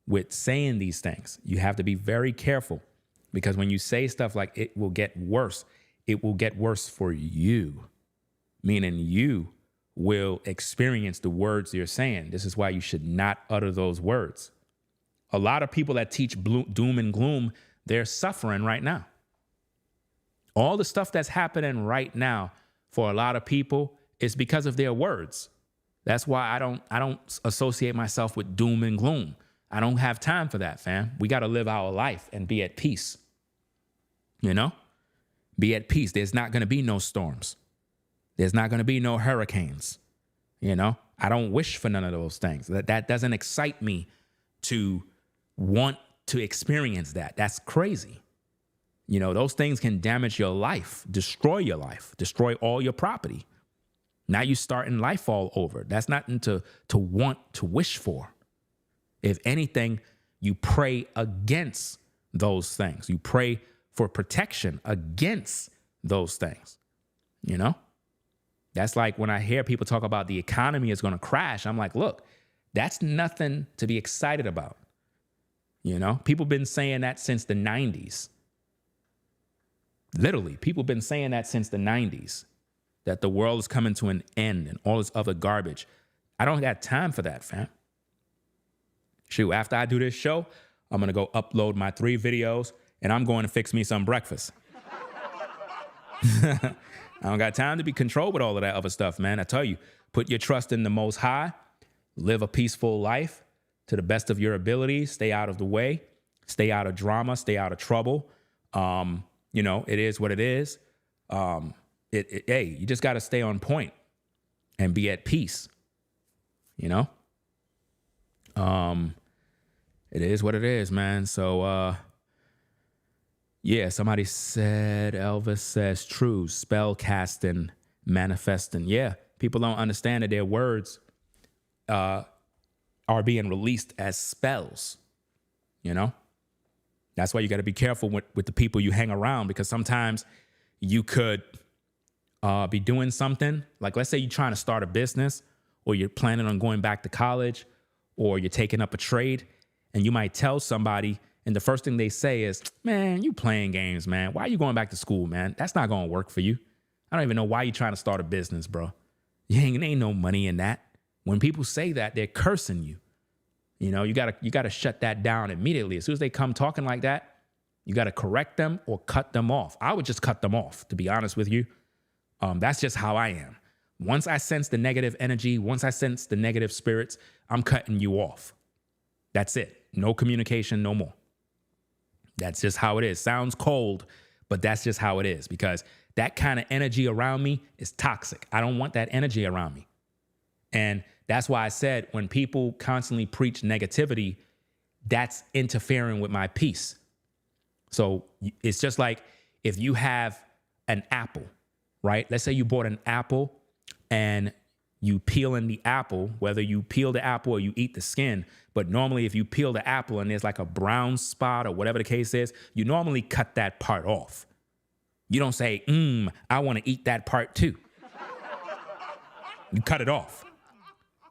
S1: with saying these things. You have to be very careful, because when you say stuff like it will get worse for you, meaning you will experience the words you're saying. This is why you should not utter those words. A lot of people that teach doom and gloom, they're suffering right now. All the stuff that's happening right now for a lot of people is because of their words. That's why I don't associate myself with doom and gloom. I don't have time for that, fam. We got to live our life and be at peace. You know? Be at peace. There's not going to be no storms. There's not going to be no hurricanes. You know? I don't wish for none of those things. That doesn't excite me to want to experience that. That's crazy. You know, those things can damage your life, destroy destroy all your property. Now you starting life all over. That's nothing to want to wish for. If anything, you pray against those things. You pray for protection against those things, you know? That's like when I hear people talk about the economy is going to crash, I'm like, look, that's nothing to be excited about. You know, people been saying that since the 90s. Literally, people been saying that since the 90s, that the world is coming to an end and all this other garbage. I don't got time for that, fam. Shoot, after I do this show, I'm going to go upload my 3 videos and I'm going to fix me some breakfast. I don't got time to be controlled with all of that other stuff, man. I tell you, put your trust in the Most High, live a peaceful life to the best of your ability, stay out of the way, stay out of drama, stay out of trouble. You know, it is what it is. Hey, you just got to stay on point and be at peace, you know? It is what it is, man. So, yeah, somebody said, Elvis says, true, spell casting, manifesting. Yeah, people don't understand that their words are being released as spells, you know? That's why you got to be careful with the people you hang around, because sometimes you could be doing something. Like, let's say you're trying to start a business, or you're planning on going back to college, or you're taking up a trade, and you might tell somebody, and the first thing they say is, man, you playing games, man. Why are you going back to school, man? That's not going to work for you. I don't even know why you're trying to start a business, bro. Ain't no money in that. When people say that, they're cursing you. You know, you gotta shut that down immediately. As soon as they come talking like that, you gotta correct them or cut them off. I would just cut them off, to be honest with you. That's just how I am. Once I sense the negative energy, once I sense the negative spirits, I'm cutting you off. That's it. No communication, no more. That's just how it is. Sounds cold, but that's just how it is, because that kind of energy around me is toxic. I don't want that energy around me. And that's why I said, when people constantly preach negativity, that's interfering with my peace. So it's just like if you have an apple, right? Let's say you bought an apple and you peel in the apple, whether you peel the apple or you eat the skin. But normally if you peel the apple and there's like a brown spot or whatever the case is, you normally cut that part off. You don't say, I want to eat that part too. You cut it off.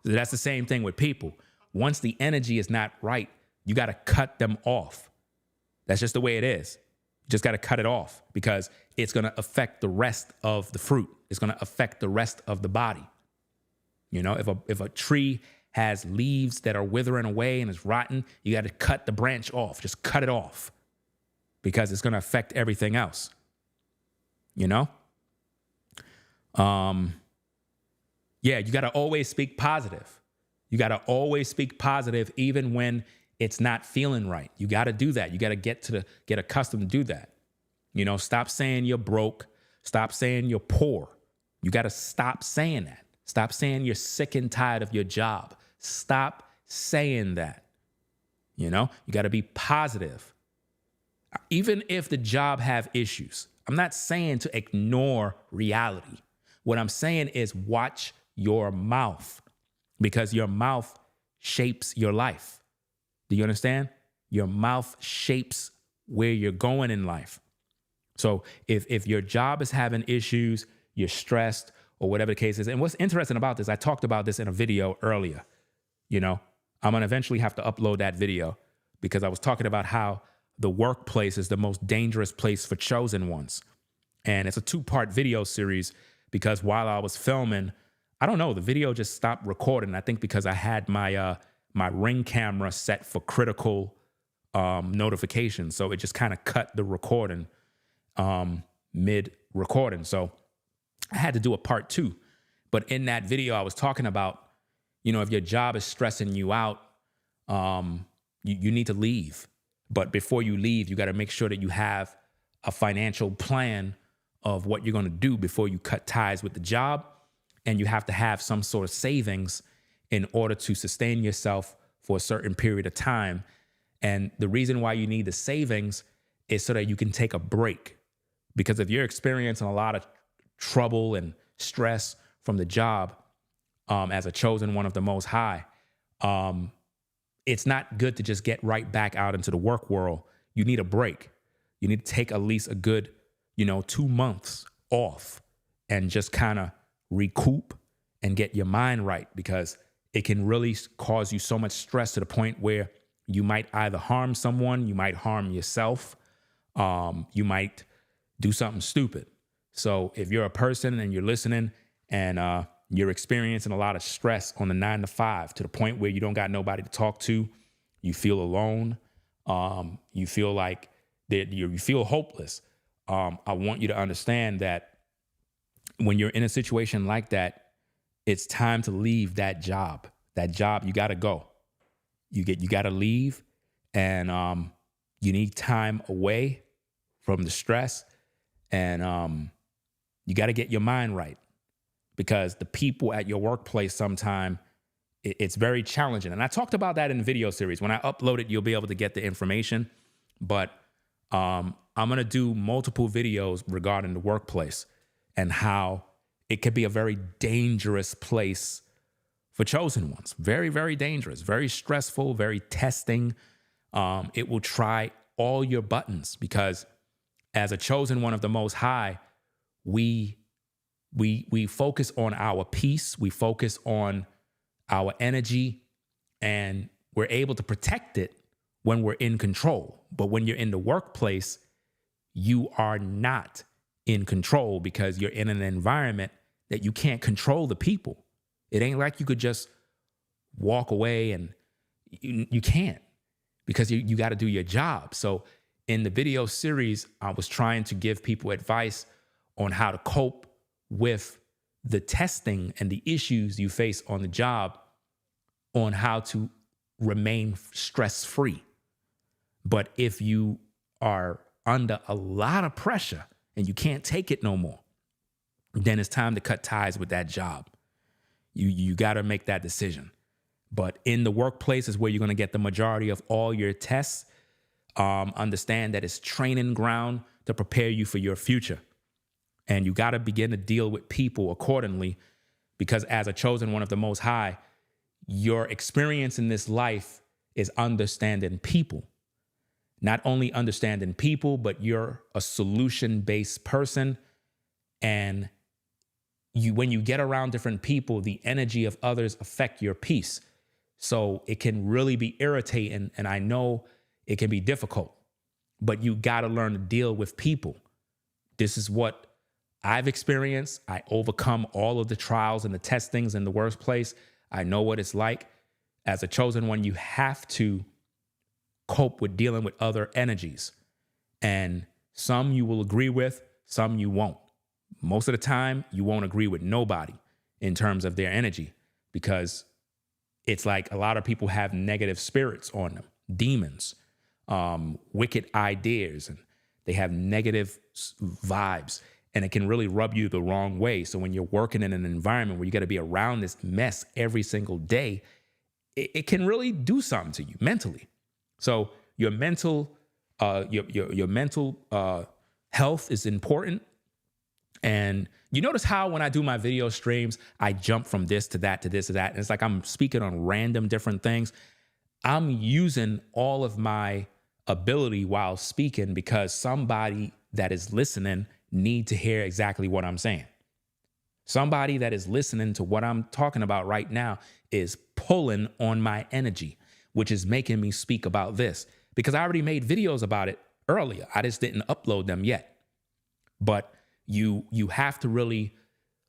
S1: So that's the same thing with people. Once the energy is not right, you got to cut them off. That's just the way it is. You just got to cut it off, because it's going to affect the rest of the fruit. It's going to affect the rest of the body. You know, if a tree has leaves that are withering away and is rotten, you got to cut the branch off. Just cut it off, because it's going to affect everything else. You know? Yeah, you got to always speak positive. You got to always speak positive, even when it's not feeling right. You got to do that. You got to get accustomed to do that. You know, stop saying you're broke. Stop saying you're poor. You got to stop saying that. Stop saying you're sick and tired of your job. Stop saying that. You know, you got to be positive. Even if the job have issues, I'm not saying to ignore reality. What I'm saying is watch your mouth, because your mouth shapes your life. Do you understand? Your mouth shapes where you're going in life. So if your job is having issues, you're stressed or whatever the case is. And what's interesting about this, I talked about this in a video earlier. You know, I'm going to eventually have to upload that video, because I was talking about how the workplace is the most dangerous place for chosen ones. And it's a 2-part video series, because while I was filming, I don't know, the video just stopped recording. I think because I had my my Ring camera set for critical notifications. So it just kind of cut the recording mid-recording. So I had to do a part 2. But in that video, I was talking about, you know, if your job is stressing you out, you need to leave. But before you leave, you got to make sure that you have a financial plan of what you're going to do before you cut ties with the job. And you have to have some sort of savings in order to sustain yourself for a certain period of time. And the reason why you need the savings is so that you can take a break. Because if you're experiencing a lot of trouble and stress from the job, as a chosen one of the Most High, it's not good to just get right back out into the work world. You need a break. You need to take at least a good, 2 months off and just kind of recoup and get your mind right, because it can really cause you so much stress to the point where you might either harm someone, you might harm yourself, you might do something stupid. So if you're a person and you're listening and you're experiencing a lot of stress on the 9 to 5 to the point where you don't got nobody to talk to, you feel alone, you feel like that you feel hopeless. I want you to understand that when you're in a situation like that, it's time to leave that job. That job, you got to go. You got to leave, and you need time away from the stress, and you got to get your mind right, because the people at your workplace sometime it's very challenging. And I talked about that in the video series. When I upload it, you'll be able to get the information. But I'm gonna do multiple videos regarding the workplace and how it could be a very dangerous place for chosen ones. Very, very dangerous, very stressful, very testing. It will try all your buttons, because as a chosen one of the Most High, we focus on our peace, we focus on our energy, and we're able to protect it when we're in control. But when you're in the workplace, you are not in control, because you're in an environment that you can't control the people. It ain't like you could just walk away, and you can't, because you got to do your job. So in the video series, I was trying to give people advice on how to cope with the testing and the issues you face on the job, on how to remain stress-free. But if you are under a lot of pressure and you can't take it no more, then it's time to cut ties with that job. You got to make that decision. But in the workplace is where you're going to get the majority of all your tests. Understand that it's training ground to prepare you for your future. And you got to begin to deal with people accordingly, because as a chosen one of the Most High, your experience in this life is understanding people. Not only understanding people, but you're a solution-based person. And when you get around different people, the energy of others affect your peace. So it can really be irritating, and I know it can be difficult, but you got to learn to deal with people. This is what I've experienced. I overcome all of the trials and the testings in the workplace. I know what it's like. As a chosen one, you have to cope with dealing with other energies. And some you will agree with, some you won't. Most of the time, you won't agree with nobody in terms of their energy, because it's like a lot of people have negative spirits on them, demons, wicked ideas, and they have negative vibes, and it can really rub you the wrong way. So when you're working in an environment where you got to be around this mess every single day, it can really do something to you mentally. So your mental, your mental health is important. And you notice how when I do my video streams, I jump from this to that to this to that. And it's like I'm speaking on random different things. I'm using all of my ability while speaking, because somebody that is listening need to hear exactly what I'm saying. Somebody that is listening to what I'm talking about right now is pulling on my energy, which is making me speak about this, because I already made videos about it earlier. I just didn't upload them yet. But you have to really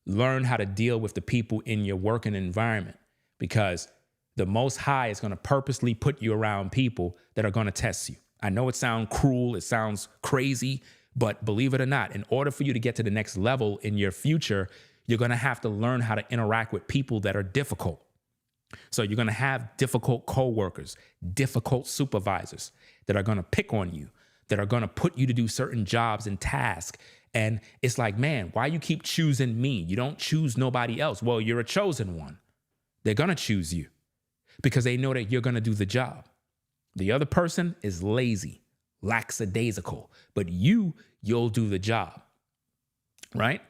S1: learn how to deal with the people in your working environment, because the Most High is going to purposely put you around people that are going to test you. I know it sounds cruel, it sounds crazy, but believe it or not, in order for you to get to the next level in your future, you're going to have to learn how to interact with people that are difficult. So you're going to have difficult coworkers, difficult supervisors that are going to pick on you, that are going to put you to do certain jobs and tasks. And it's like, man, why you keep choosing me? You don't choose nobody else. Well, you're a chosen one. They're going to choose you because they know that you're going to do the job. The other person is lazy, lackadaisical, but you'll do the job, right?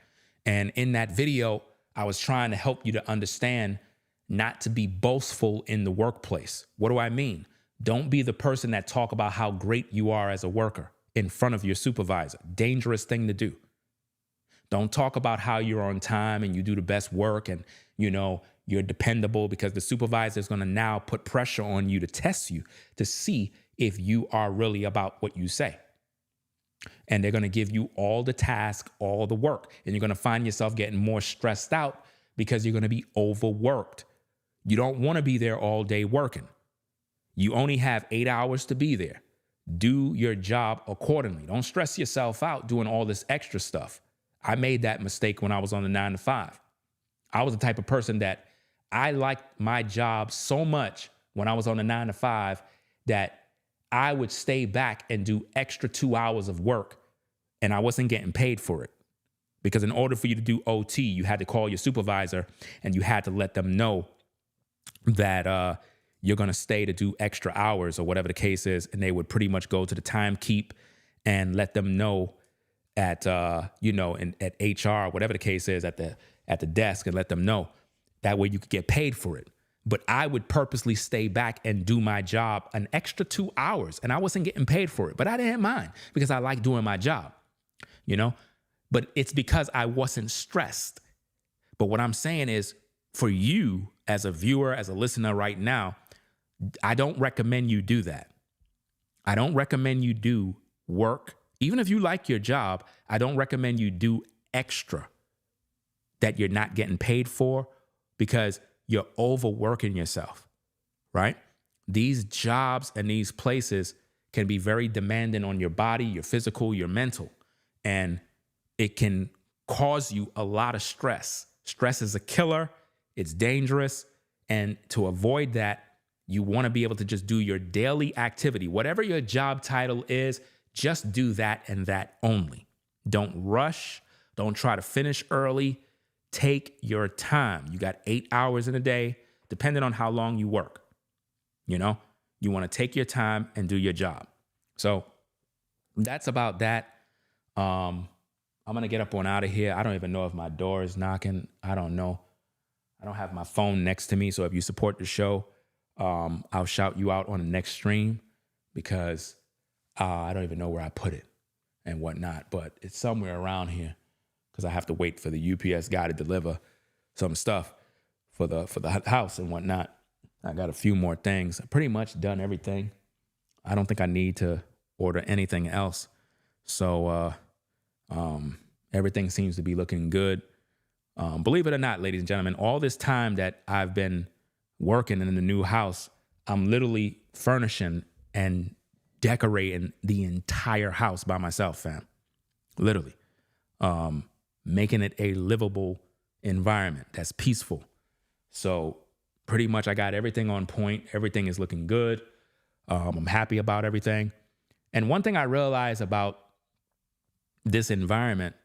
S1: And in that video, I was trying to help you to understand not to be boastful in the workplace. What do I mean? Don't be the person that talk about how great you are as a worker in front of your supervisor. Dangerous thing to do. Don't talk about how you're on time and you do the best work and, you're dependable, because the supervisor is going to now put pressure on you to test you to see if you are really about what you say. And they're going to give you all the task, all the work, and you're going to find yourself getting more stressed out because you're going to be overworked. You don't want to be there all day working. You only have 8 hours to be there. Do your job accordingly. Don't stress yourself out doing all this extra stuff. I made that mistake when I was on the 9 to 5. I was the type of person that I liked my job so much when I was on the 9 to 5 that I would stay back and do extra 2 hours of work, and I wasn't getting paid for it. Because in order for you to do OT, you had to call your supervisor and you had to let them know that you're going to stay to do extra hours or whatever the case is. And they would pretty much go to the time keep and let them know at, at HR, whatever the case is, at the desk, and let them know. That way you could get paid for it. But I would purposely stay back and do my job an extra 2 hours, and I wasn't getting paid for it, but I didn't mind because I like doing my job, But it's because I wasn't stressed. But what I'm saying is, for you as a viewer, as a listener right now, I don't recommend you do that. I don't recommend you do work. Even if you like your job, I don't recommend you do extra that you're not getting paid for, because you're overworking yourself, right? These jobs and these places can be very demanding on your body, your physical, your mental, and it can cause you a lot of stress. Stress is a killer. It's dangerous. And to avoid that, you want to be able to just do your daily activity. Whatever your job title is, just do that and that only. Don't rush. Don't try to finish early. Take your time. You got 8 hours in a day, depending on how long you work. You want to take your time and do your job. So that's about that. I'm going to get up on out of here. I don't even know if my door is knocking. I don't know. I don't have my phone next to me. So if you support the show, I'll shout you out on the next stream, because I don't even know where I put it and whatnot, but it's somewhere around here, because I have to wait for the UPS guy to deliver some stuff for the house and whatnot. I got a few more things. I pretty much done everything. I don't think I need to order anything else. So everything seems to be looking good. Believe it or not, ladies and gentlemen, all this time that I've been working in the new house, I'm literally furnishing and decorating the entire house by myself, fam. Literally. Making it a livable environment that's peaceful. So pretty much I got everything on point. Everything is looking good. I'm happy about everything. And one thing I realized about this environment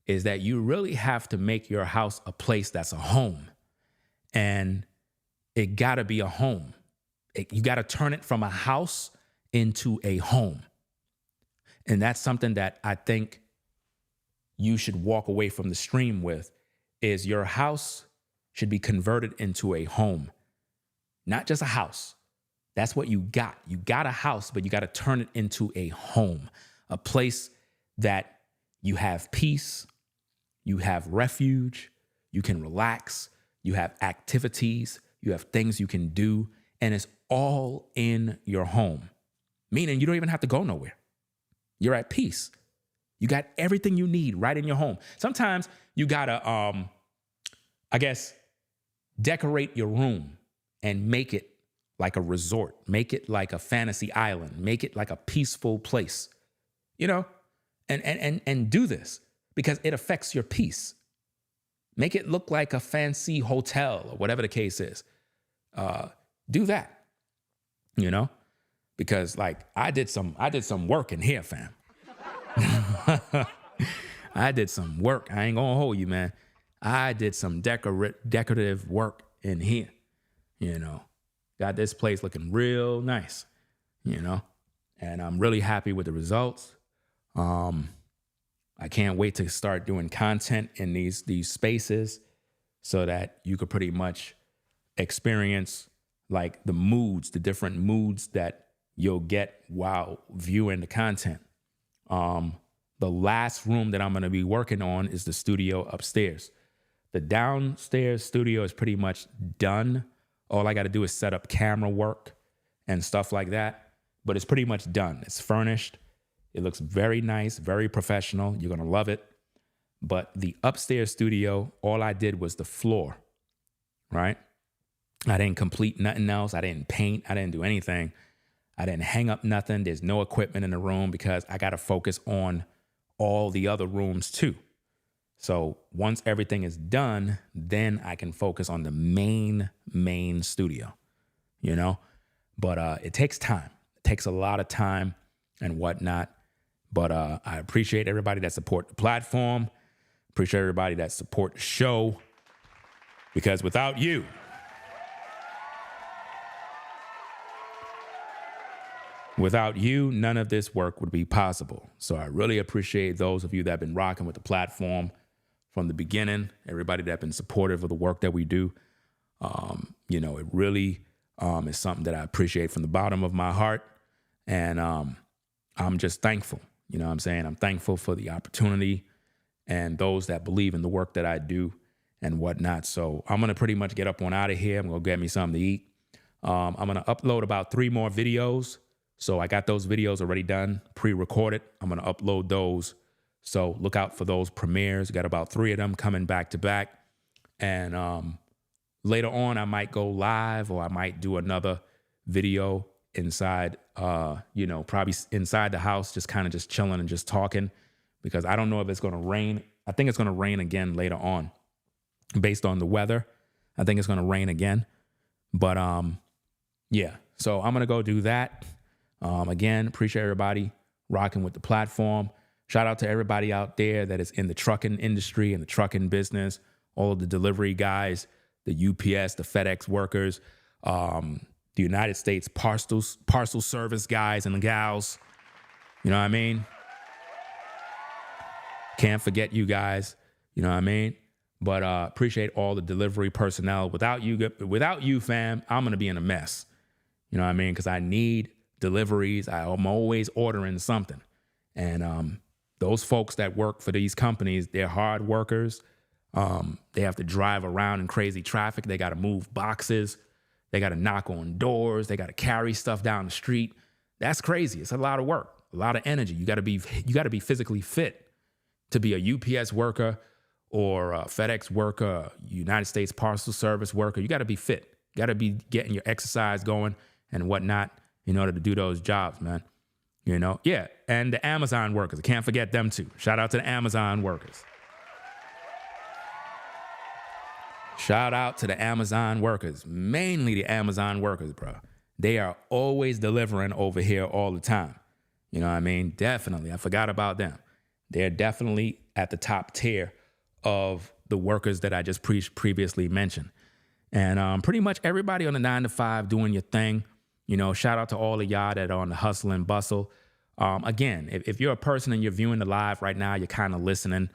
S1: is that you really have to make your house a place that's a home. And it got to be a home. You got to turn it from a house into a home. And that's something that I think you should walk away from the stream with, is your house should be converted into a home, not just a house. That's what you got. You got a house, but you got to turn it into a home, a place that you have peace, you have refuge, you can relax, you have activities, you have things you can do, and it's all in your home, meaning you don't even have to go nowhere. You're at peace. You got everything you need right in your home. Sometimes you gotta, decorate your room and make it like a resort. Make it like a fantasy island. Make it like a peaceful place, and do this because it affects your peace. Make it look like a fancy hotel or whatever the case is. Do that, because like I did some work in here, fam. I did some work. I ain't gonna hold you, man. I did some decorative work in here, Got this place looking real nice, and I'm really happy with the results. I can't wait to start doing content in these spaces so that you could pretty much experience like the different moods that you'll get while viewing the content. The last room that I'm going to be working on is the studio upstairs. The downstairs studio is pretty much done. All I got to do is set up camera work and stuff like that. But it's pretty much done. It's furnished. It looks very nice, very professional. You're going to love it. But the upstairs studio, all I did was the floor, right? I didn't complete nothing else. I didn't paint. I didn't do anything. I didn't hang up nothing. There's no equipment in the room because I got to focus on all the other rooms too. So once everything is done, then I can focus on the main studio, you know? But it takes time. It takes a lot of time and whatnot. But I appreciate everybody that support the platform. Appreciate everybody that support the show. Because without you, none of this work would be possible. So I really appreciate those of you that have been rocking with the platform from the beginning, everybody that have been supportive of the work that we do. You know, it really is something that I appreciate from the bottom of my heart. And I'm just thankful. You know what I'm saying? I'm thankful for the opportunity and those that believe in the work that I do and whatnot. So I'm going to pretty much get up on out of here. I'm going to get me something to eat. I'm going to upload about 3 more videos. So I got those videos already done, pre-recorded. I'm going to upload those. So look out for those premieres. Got about 3 of them coming back to back. And later on, I might go live or I might do another video inside, probably inside the house, just kind of just chilling and just talking, because I don't know if it's going to rain. I think it's going to rain again later on based on the weather. I think it's going to rain again. But yeah, so I'm going to go do that. Again, appreciate everybody rocking with the platform. Shout out to everybody out there that is in the trucking industry and the trucking business, all of the delivery guys, the UPS, the FedEx workers, the United States parcel service guys and the gals. You know what I mean? Can't forget you guys. You know what I mean? But appreciate all the delivery personnel. Without you, fam, I'm going to be in a mess. You know what I mean? Because I need deliveries. I'm always ordering something. And those folks that work for these companies, they're hard workers. They have to drive around in crazy traffic. They got to move boxes. They got to knock on doors. They got to carry stuff down the street. That's crazy. It's a lot of work, a lot of energy. You got to be physically fit to be a UPS worker or a FedEx worker, United States Parcel Service worker. You got to be fit. You got to be getting your exercise going and whatnot in order to do those jobs, man. You know? Yeah. And the Amazon workers. I can't forget them too. Shout out to the Amazon workers. Shout out to the Amazon workers, mainly the Amazon workers, bro. They are always delivering over here all the time. You know what I mean? Definitely. I forgot about them. They're definitely at the top tier of the workers that I just previously mentioned. And pretty much everybody on the 9 to 5 doing your thing. You know, shout out to all of y'all that are on the hustle and bustle. Again, if you're a person and you're viewing the live right now, you're kind of listening.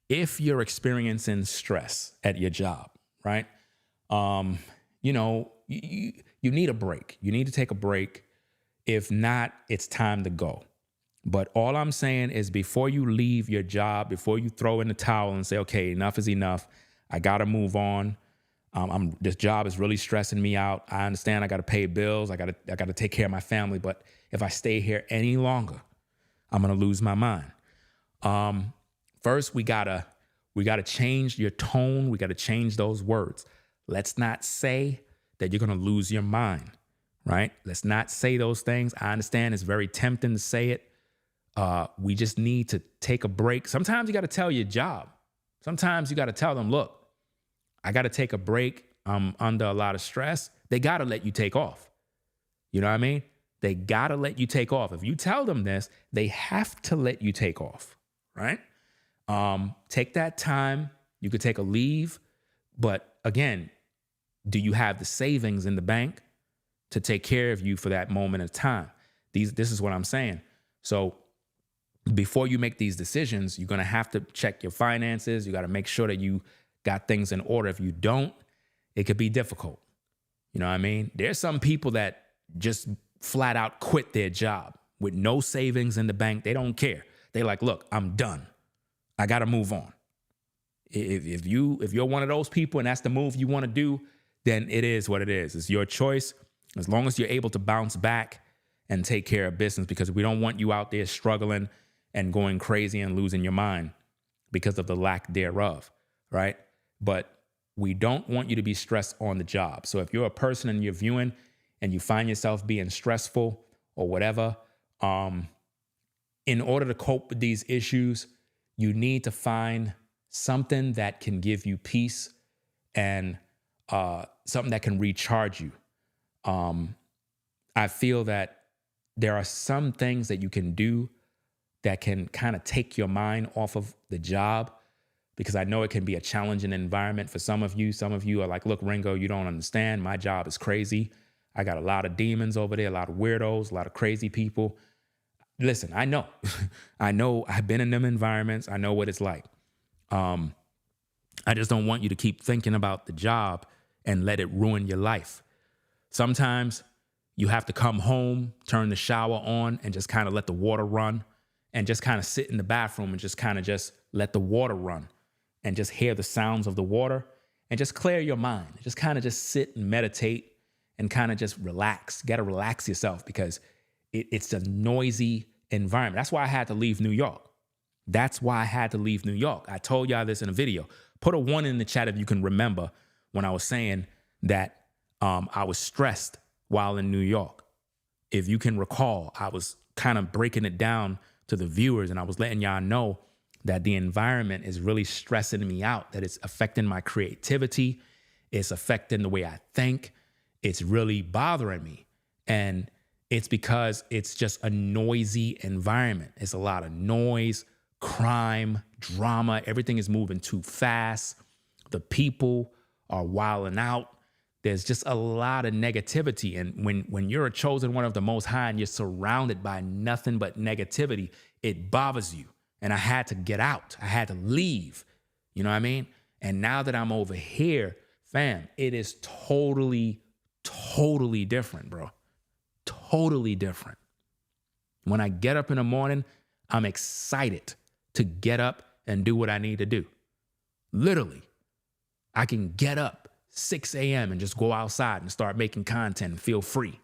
S1: If you're experiencing stress at your job, right? You know, you need a break. You need to take a break. If not, it's time to go. But all I'm saying is before you leave your job, before you throw in the towel and say, okay, enough is enough, I got to move on. This job is really stressing me out. I understand I got to pay bills. I got to take care of my family. But if I stay here any longer, I'm going to lose my mind. First, we gotta change your tone. We got to change those words. Let's not say that you're going to lose your mind, right? Let's not say those things. I understand it's very tempting to say it. We just need to take a break. Sometimes you got to tell your job. Sometimes you got to tell them, look, I got to take a break. I'm under a lot of stress. They got to let you take off. You know what I mean? They got to let you take off. If you tell them this, they have to let you take off, right? Take that time. You could take a leave. But again, do you have the savings in the bank to take care of you for that moment of time? This is what I'm saying. So before you make these decisions, you're going to have to check your finances. You got to make sure that you got things in order. If you don't, it could be difficult. You know what I mean? There's some people that just flat out quit their job with no savings in the bank. They don't care. They like, look, I'm done. I got to move on. If you're one of those people and that's the move you want to do, then it is what it is. It's your choice. As long as you're able to bounce back and take care of business, because we don't want you out there struggling and going crazy and losing your mind because of the lack thereof, right? But we don't want you to be stressed on the job. So if you're a person and you're viewing and you find yourself being stressful or whatever, in order to cope with these issues, you need to find something that can give you peace and something that can recharge you. I feel that there are some things that you can do that can kind of take your mind off of the job, because I know it can be a challenging environment for some of you. Some of you are like, look, Ringo, you don't understand. My job is crazy. I got a lot of demons over there, a lot of weirdos, a lot of crazy people. Listen, I know. I know I've been in them environments. I know what it's like. I just don't want you to keep thinking about the job and let it ruin your life. Sometimes you have to come home, turn the shower on, and just kind of let the water run, and just kind of sit in the bathroom and just kind of just let the water run and just hear the sounds of the water and just clear your mind. Just kind of just sit and meditate and kind of just relax. Got to relax yourself, because it's a noisy environment. That's why I had to leave New York. That's why I had to leave New York. I told y'all this in a video. Put a 1 in the chat if you can remember when I was saying that I was stressed while in New York. If you can recall, I was kind of breaking it down to the viewers, and I was letting y'all know that the environment is really stressing me out, that it's affecting my creativity. It's affecting the way I think. It's really bothering me. And it's because it's just a noisy environment. It's a lot of noise, crime, drama. Everything is moving too fast. The people are wilding out. There's just a lot of negativity. And when you're a chosen one of the Most High and you're surrounded by nothing but negativity, it bothers you. And I had to get out. I had to leave. You know what I mean? And now that I'm over here, fam, it is totally different, bro. Totally different. When I get up in the morning, I'm excited to get up and do what I need to do. Literally, I can get up 6 a.m. and just go outside and start making content and feel free.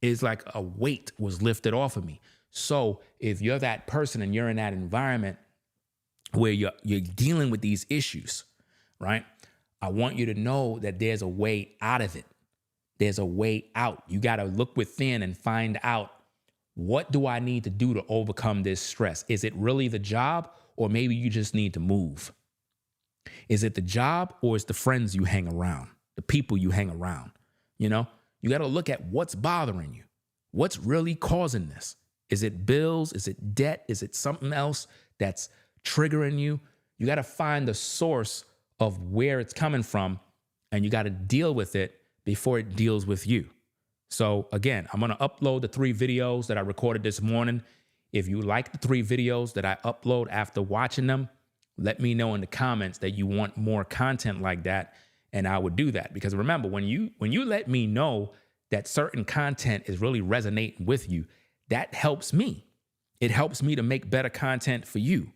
S1: It's like a weight was lifted off of me. So if you're that person and you're in that environment where you're dealing with these issues, right? I want you to know that there's a way out of it. There's a way out. You got to look within and find out, what do I need to do to overcome this stress? Is it really the job, or maybe you just need to move? Is it the job, or is the friends you hang around, the people you hang around? You know, you got to look at what's bothering you. What's really causing this? Is it bills? Is it debt? Is it something else that's triggering you? You got to find the source of where it's coming from, and you got to deal with it before it deals with you. So again, I'm going to upload the 3 videos that I recorded this morning. If you like the 3 videos that I upload after watching them, let me know in the comments that you want more content like that, and I would do that. Because remember, when you let me know that certain content is really resonating with you, that helps me. It helps me to make better content for you.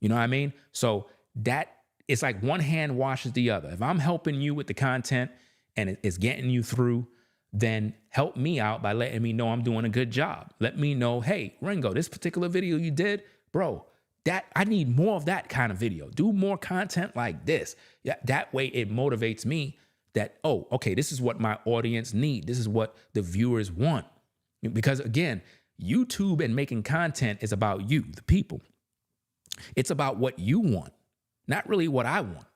S1: You know what I mean? So that it's like one hand washes the other. If I'm helping you with the content and it's getting you through, then help me out by letting me know I'm doing a good job. Let me know, hey, Ringo, this particular video you did, bro, that I need more of that kind of video. Do more content like this. Yeah, that way it motivates me that, oh, okay, this is what my audience need. This is what the viewers want. Because again, YouTube and making content is about you, the people. It's about what you want, not really what I want.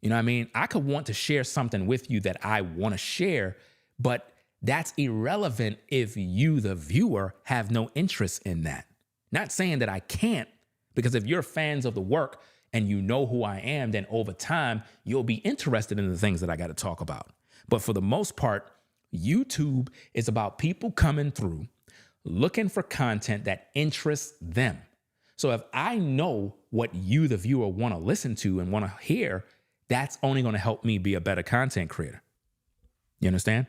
S1: You know what I mean? I could want to share something with you that I want to share, but that's irrelevant if you, the viewer, have no interest in that. Not saying that I can't, because if you're fans of the work and you know who I am, then over time, you'll be interested in the things that I got to talk about. But for the most part, YouTube is about people coming through, looking for content that interests them. So if I know what you, the viewer, want to listen to and want to hear, that's only going to help me be a better content creator. You understand?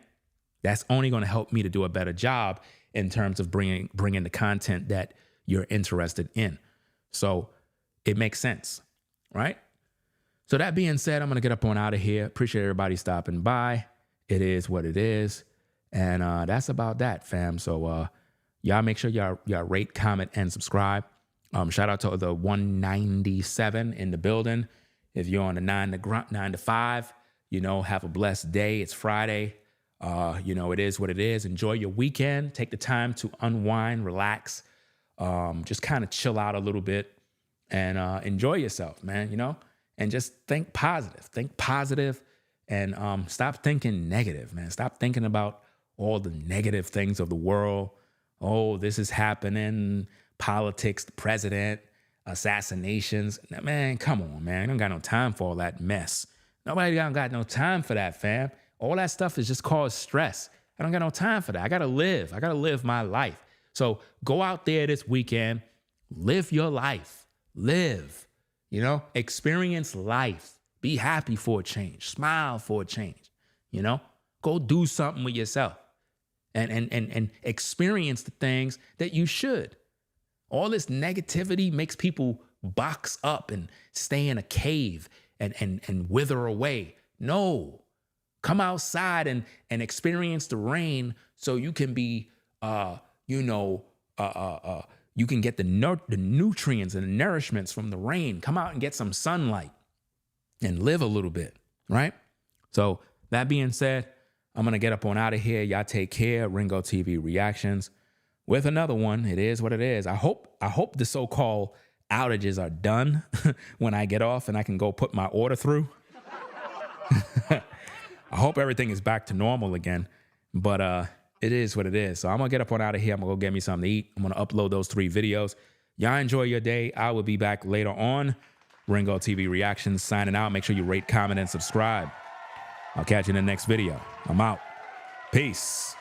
S1: That's only going to help me to do a better job in terms of bringing the content that you're interested in. So it makes sense, right? So that being said, I'm going to get up on out of here. Appreciate everybody stopping by. It is what it is. And that's about that, fam. So y'all make sure y'all rate, comment, and subscribe. Shout out to the 197 in the building. If you're on the 9 to 5, have a blessed day. It's Friday. It is what it is. Enjoy your weekend. Take the time to unwind, relax, just kind of chill out a little bit and enjoy yourself, man, and just think positive and stop thinking negative, man. Stop thinking about all the negative things of the world. Oh, this is happening. Politics, the president, assassinations. Man, come on, man. I don't got no time for all that mess. Nobody got no time for that, fam. All that stuff is just cause stress. I don't got no time for that. I got to live. I got to live my life. So go out there this weekend, live your life, live, experience life, be happy for a change, smile for a change, go do something with yourself and experience the things that you should. All this negativity makes people box up and stay in a cave and wither away. No, come outside and experience the rain so you can be, you can get the nutrients and the nourishments from the rain. Come out and get some sunlight and live a little bit, right? So that being said, I'm going to get up on out of here. Y'all take care. Ringo TV Reactions with another one. It is what it is. I hope the so-called outages are done when I get off and I can go put my order through. I hope everything is back to normal again, but it is what it is. So I'm going to get up on out of here. I'm going to go get me something to eat. I'm going to upload those 3 videos. Y'all enjoy your day. I will be back later on. Ringo TV Reactions signing out. Make sure you rate, comment, and subscribe. I'll catch you in the next video. I'm out. Peace.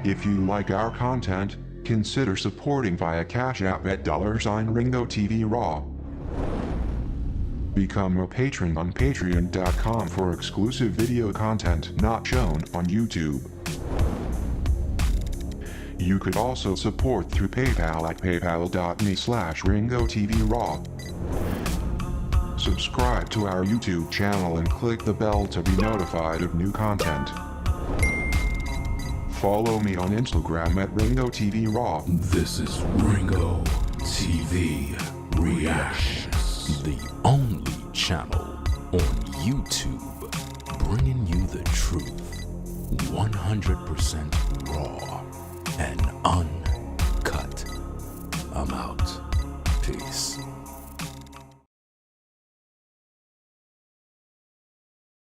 S8: If you like our content, consider supporting via Cash App at $Ringo TV Raw. Become a patron on patreon.com for exclusive video content not shown on YouTube. You could also support through PayPal at paypal.me/Ringo TV Raw. Subscribe to our YouTube channel and click the bell to be notified of new content. Follow me on Instagram at Ringo TV Raw.
S1: This is Ringo TV Reactions, the only channel on YouTube bringing you the truth 100% raw and uncut. I'm out. Peace.